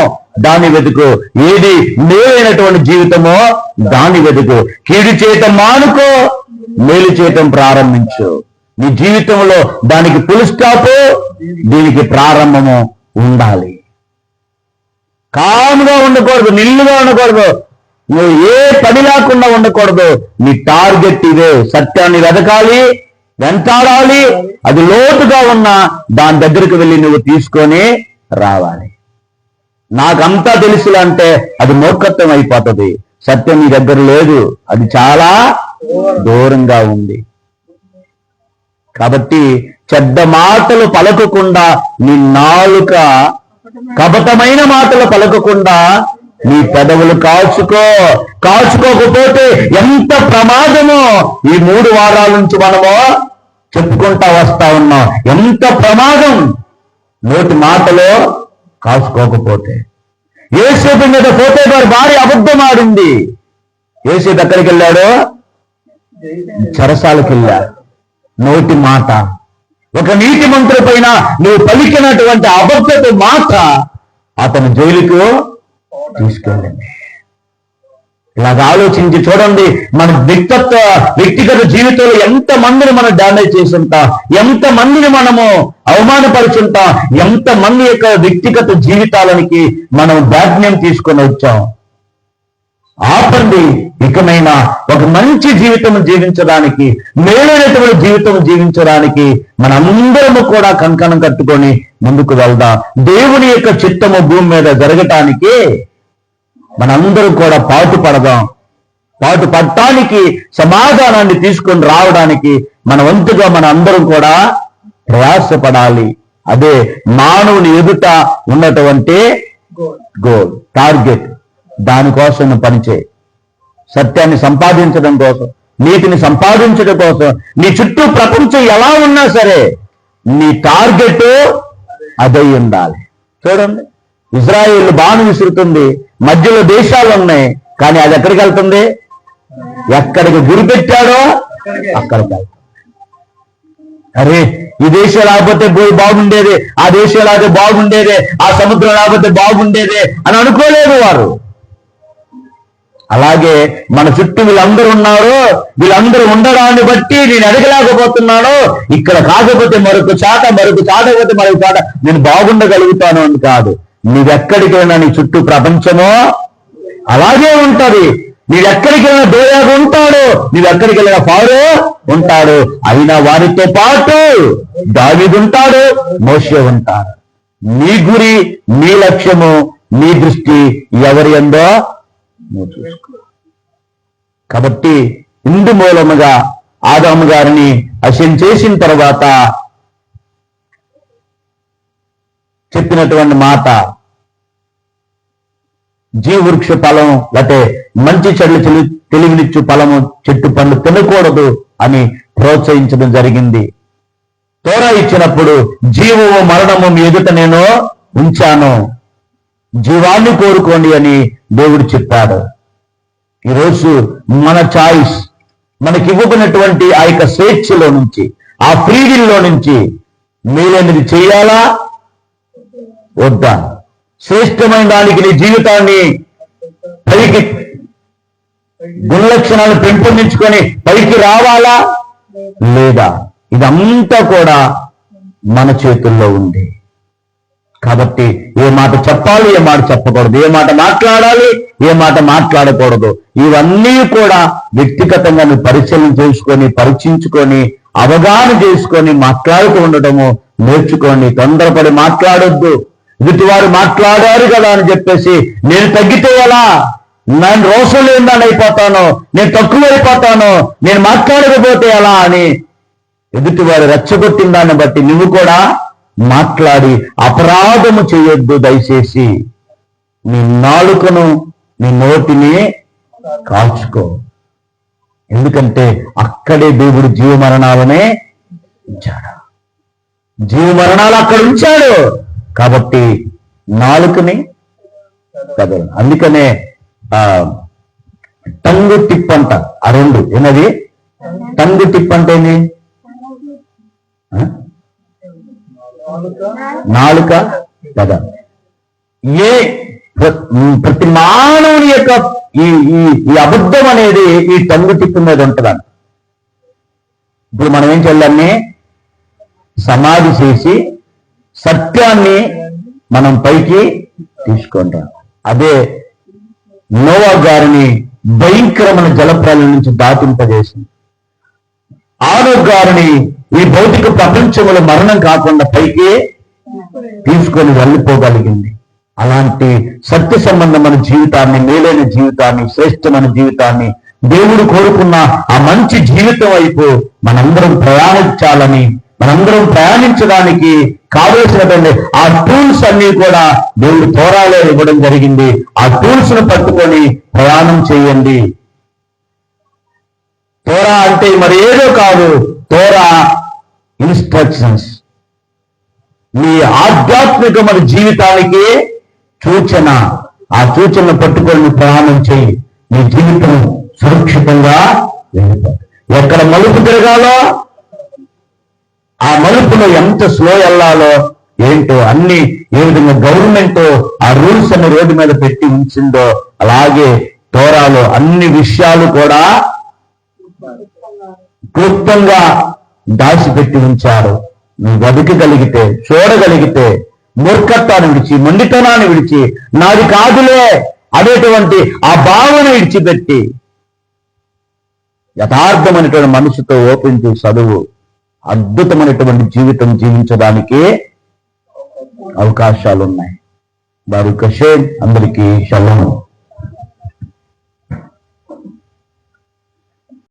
దాన్ని వెతుకు, ఏది మేలైనటువంటి జీవితమో దాన్ని వెతుకు. కీడు చేయటం మానుకో, మేలు చేయటం ప్రారంభించు. నీ జీవితంలో దానికి ఫుల్ స్టాప్, దీనికి ప్రారంభము ఉండాలి. కాముగా ఉండకూడదు, నిల్లుగా ఉండకూడదు, నువ్వు ఏ పని లేకుండా ఉండకూడదు. నీ టార్గెట్ ఇదే. సత్యాన్ని వెతకాలి, వెంటాడాలి. అది లోతుగా ఉన్నా దాని దగ్గరికి వెళ్ళి నువ్వు తీసుకొని రావాలి. నాకంతా తెలుసులు అంటే అది మూర్ఖత్వం అయిపోతుంది. సత్యం నీ దగ్గర లేదు, అది చాలా దూరంగా ఉంది. కాబట్టి చెడ్డ మాటలు పలకకుండా నీ నాలుక, కపటమైన మాటలు పలకకుండా నీ పెదవులు కాచుకోకపోతే ఎంత ప్రమాదమో ఈ 3 వారాల నుంచి మనము చెప్పుకుంటా వస్తా ఉన్నాం. ఎంత ప్రమాదం నోటి మాటలో కాచుకోకపోతే. యోసేపు మీద పోతేఫరు భార్య అబద్ధం ఆడింది. యోసేపు ఎక్కడికి వెళ్ళాడు? చెరసాలకు వెళ్ళాడు. నోటి మాట, ఒక నీతి మంత్రి పైన నువ్వు పలికినటువంటి అబద్ధత మాట అతను జైలుకు తీసుకెళ్ళండి. ఇలాగ ఆలోచించి చూడండి, మన వ్యక్తిగత జీవితంలో ఎంత మందిని మనం డ్యామేజ్ చేసి ఉంటాం, ఎంత మందిని మనము అవమానపరుచుంటాం, ఎంత మంది యొక్క వ్యక్తిగత జీవితాలకి మనం బ్యాడ్ నేమ్ తీసుకొని వచ్చాం. ఆపండి. ఇకమైనా ఒక మంచి జీవితం జీవించడానికి, మేలైనటువంటి జీవితం జీవించడానికి మనందరము కూడా కంకణం కట్టుకొని ముందుకు వెళ్దాం. దేవుని యొక్క చిత్తము భూమి మీద జరగటానికి మనందరం కూడా పాటు పడటానికి, సమాధానాన్ని తీసుకొని రావడానికి మన వంతుగా మన అందరం కూడా ప్రయాసపడాలి. అదే మానవుని ఎదుట ఉన్నటువంటి గోల్, టార్గెట్. దానికోసం పనిచేయి. సత్యాన్ని సంపాదించడం కోసం, నీతిని సంపాదించడం కోసం, నీ చుట్టూ ప్రపంచం ఎలా ఉన్నా సరే నీ టార్గెట్ అదై ఉండాలి. చూడండి, ఇజ్రాయేల్ బాణం విసురుతుంది, మధ్యలో దేశాలు ఉన్నాయి, కానీ అది ఎక్కడికి వెళ్తుంది? ఎక్కడికి గురి పెట్టాడో అక్కడికి వెళ్తుంది. అరే, ఈ దేశం లేకపోతే పోయి బాగుండేదే, ఆ దేశం లేకపోతే బాగుండేదే, ఆ సముద్రం లేకపోతే బాగుండేదే అని అనుకోలేదు వారు. అలాగే మన చుట్టూ వీళ్ళందరూ ఉన్నారు, వీళ్ళందరూ ఉండడాన్ని బట్టి నేను ఎదగలేకపోతున్నాను, ఇక్కడ కాకపోతే మరొక చాట, కాకపోతే మరొక చాట నేను బాగుండగలుగుతాను అని కాదు. నీవెక్కడికి వెళ్ళినా నీ చుట్టూ ప్రపంచమో అలాగే ఉంటది. నీవెక్కడికి వెళ్ళినా దోయాగా ఉంటాడు, నీవెక్కడికి వెళ్ళినా ఫారో ఉంటాడు. అయినా వారితో పాటు దావీదు ఉంటాడు, మోషే ఉంటాడు. నీ గురి, నీ లక్ష్యము, నీ దృష్టి ఎవరి యందో నువ్వు చూసుకో. కాబట్టి ఇందు మూలముగా ఆదాము గారిని అశం చేసిన తర్వాత చెప్పినటువంటి మాట, జీవవృక్ష ఫలం లేకపోతే మంచి చెడులు తెలివినిచ్చు ఫలము చెట్టు పండ్లు తినకూడదు అని ప్రోత్సహించడం జరిగింది. తోరా ఇచ్చినప్పుడు జీవము మరణము మీ ఎదుట నేను ఉంచాను, జీవాన్ని కోరుకోండి అని దేవుడు చెప్పాడు. ఈరోజు మన చాయిస్, మనకి ఇవ్వబడినటువంటి ఆ యొక్క స్వేచ్ఛలో నుంచి, ఆ ఫ్రీడీల్లో నుంచి మేలైనది చేయాలా వద్దా? శ్రేష్టమైన దానికి నీ జీవితాన్ని పైకి గుణలక్షణాలు పెంపొందించుకొని పైకి రావాలా లేదా? ఇదంతా కూడా మన చేతుల్లో ఉంది. కాబట్టి ఏ మాట చెప్పాలి, ఏ మాట చెప్పకూడదు, ఏ మాట మాట్లాడాలి, ఏ మాట మాట్లాడకూడదు, ఇవన్నీ కూడా వ్యక్తిగతంగా నువ్వు పరిశీలన చేసుకొని, పరీక్షించుకొని, అవగాహన చేసుకొని మాట్లాడుతూ ఉండటము నేర్చుకోండి. తొందరపడి మాట్లాడొద్దు. ఎదుటివారు మాట్లాడారు కదా అని చెప్పేసి నేను తగ్గితే ఎలా, నేను రోషం లేని దాన్ని అయిపోతాను, నేను తక్కువైపోతాను, నేను మాట్లాడకపోతే ఎలా అని ఎదుటివారు రెచ్చగొట్టిన దాన్ని బట్టి నువ్వు కూడా మాట్లాడి అపరాధము చేయొద్దు. దయచేసి నీ నాలుకను, నీ నోటిని కాల్చుకో. ఎందుకంటే అక్కడే దేవుడు జీవమరణాలనే ఉంచాడు. జీవమరణాలు అక్కడ ఉంచాడు కాబట్టి నాలుకని కదలు. అందుకనే టంగు టిప్ అంట. ఆ రెండు ఏమది? టంగు టిప్ అంటే ఏంది? నాలుక కదా. ప్రతి మానవుని యొక్క ఈ అబద్ధం అనేది ఈ టంగు టిప్పు మీద ఉంటుందంట. ఇప్పుడు మనం ఏం చేయాలని సమాధి చేసి సత్యాన్ని మనం పైకి తీసుకుంటాం. అదే నోవా గారిని భయంకరమైన జలప్రలయం నుంచి దాటింపజేసింది. ఆరో గారిని ఈ భౌతిక ప్రపంచంలో మరణం కాకుండా పైకి తీసుకొని వెళ్ళిపోగలిగింది. అలాంటి సత్య సంబంధమైన జీవితాన్ని, మేలైన జీవితాన్ని, శ్రేష్టమైన జీవితాన్ని, దేవుడు కోరుకున్న ఆ మంచి జీవితం వైపు మనందరం ప్రయాణించాలని మనందరం ప్రయాణించడానికి కావలసినటువంటి ఆ టూల్స్ అన్ని కూడా దేవుడు తోరాలో ఇవ్వడం జరిగింది. ఆ టూల్స్ ను పట్టుకొని ప్రయాణం చేయండి. తోరా అంటే మరి ఏదో కాదు, తోరా ఇన్స్ట్రక్షన్స్, మీ ఆధ్యాత్మిక మన జీవితానికి సూచన. ఆ సూచనను పట్టుకొని ప్రయాణం చేయి, నీ జీవితం సురక్షితంగా వెళ్ళిపోతుంది. ఎక్కడ మలుపు తిరగాలో ఆ మలుపులో ఎంత స్లో వెళ్ళాలో ఏంటో అన్ని ఏ విధంగా గవర్నమెంట్ ఆ రూల్స్ అన్ని రోడ్డు మీద పెట్టి ఉంచిందో అలాగే తోరాలో అన్ని విషయాలు కూడా క్లుప్తంగా దాచిపెట్టి ఉంచారు. నువ్వు వెతకగలిగితే, చూడగలిగితే, మూర్ఖత్వాన్ని విడిచి, మొండితనాన్ని విడిచి, నాది కాదులే అనేటువంటి ఆ భావన విడిచిపెట్టి యథార్థమైనటువంటి మనసుతో ఓపెన్ చేసి చదువు, అద్భుతమైనటువంటి జీవితం జీవించడానికి అవకాశాలు ఉన్నాయి. బారుక్ హషేమ్. అందరికీ షలోమ్.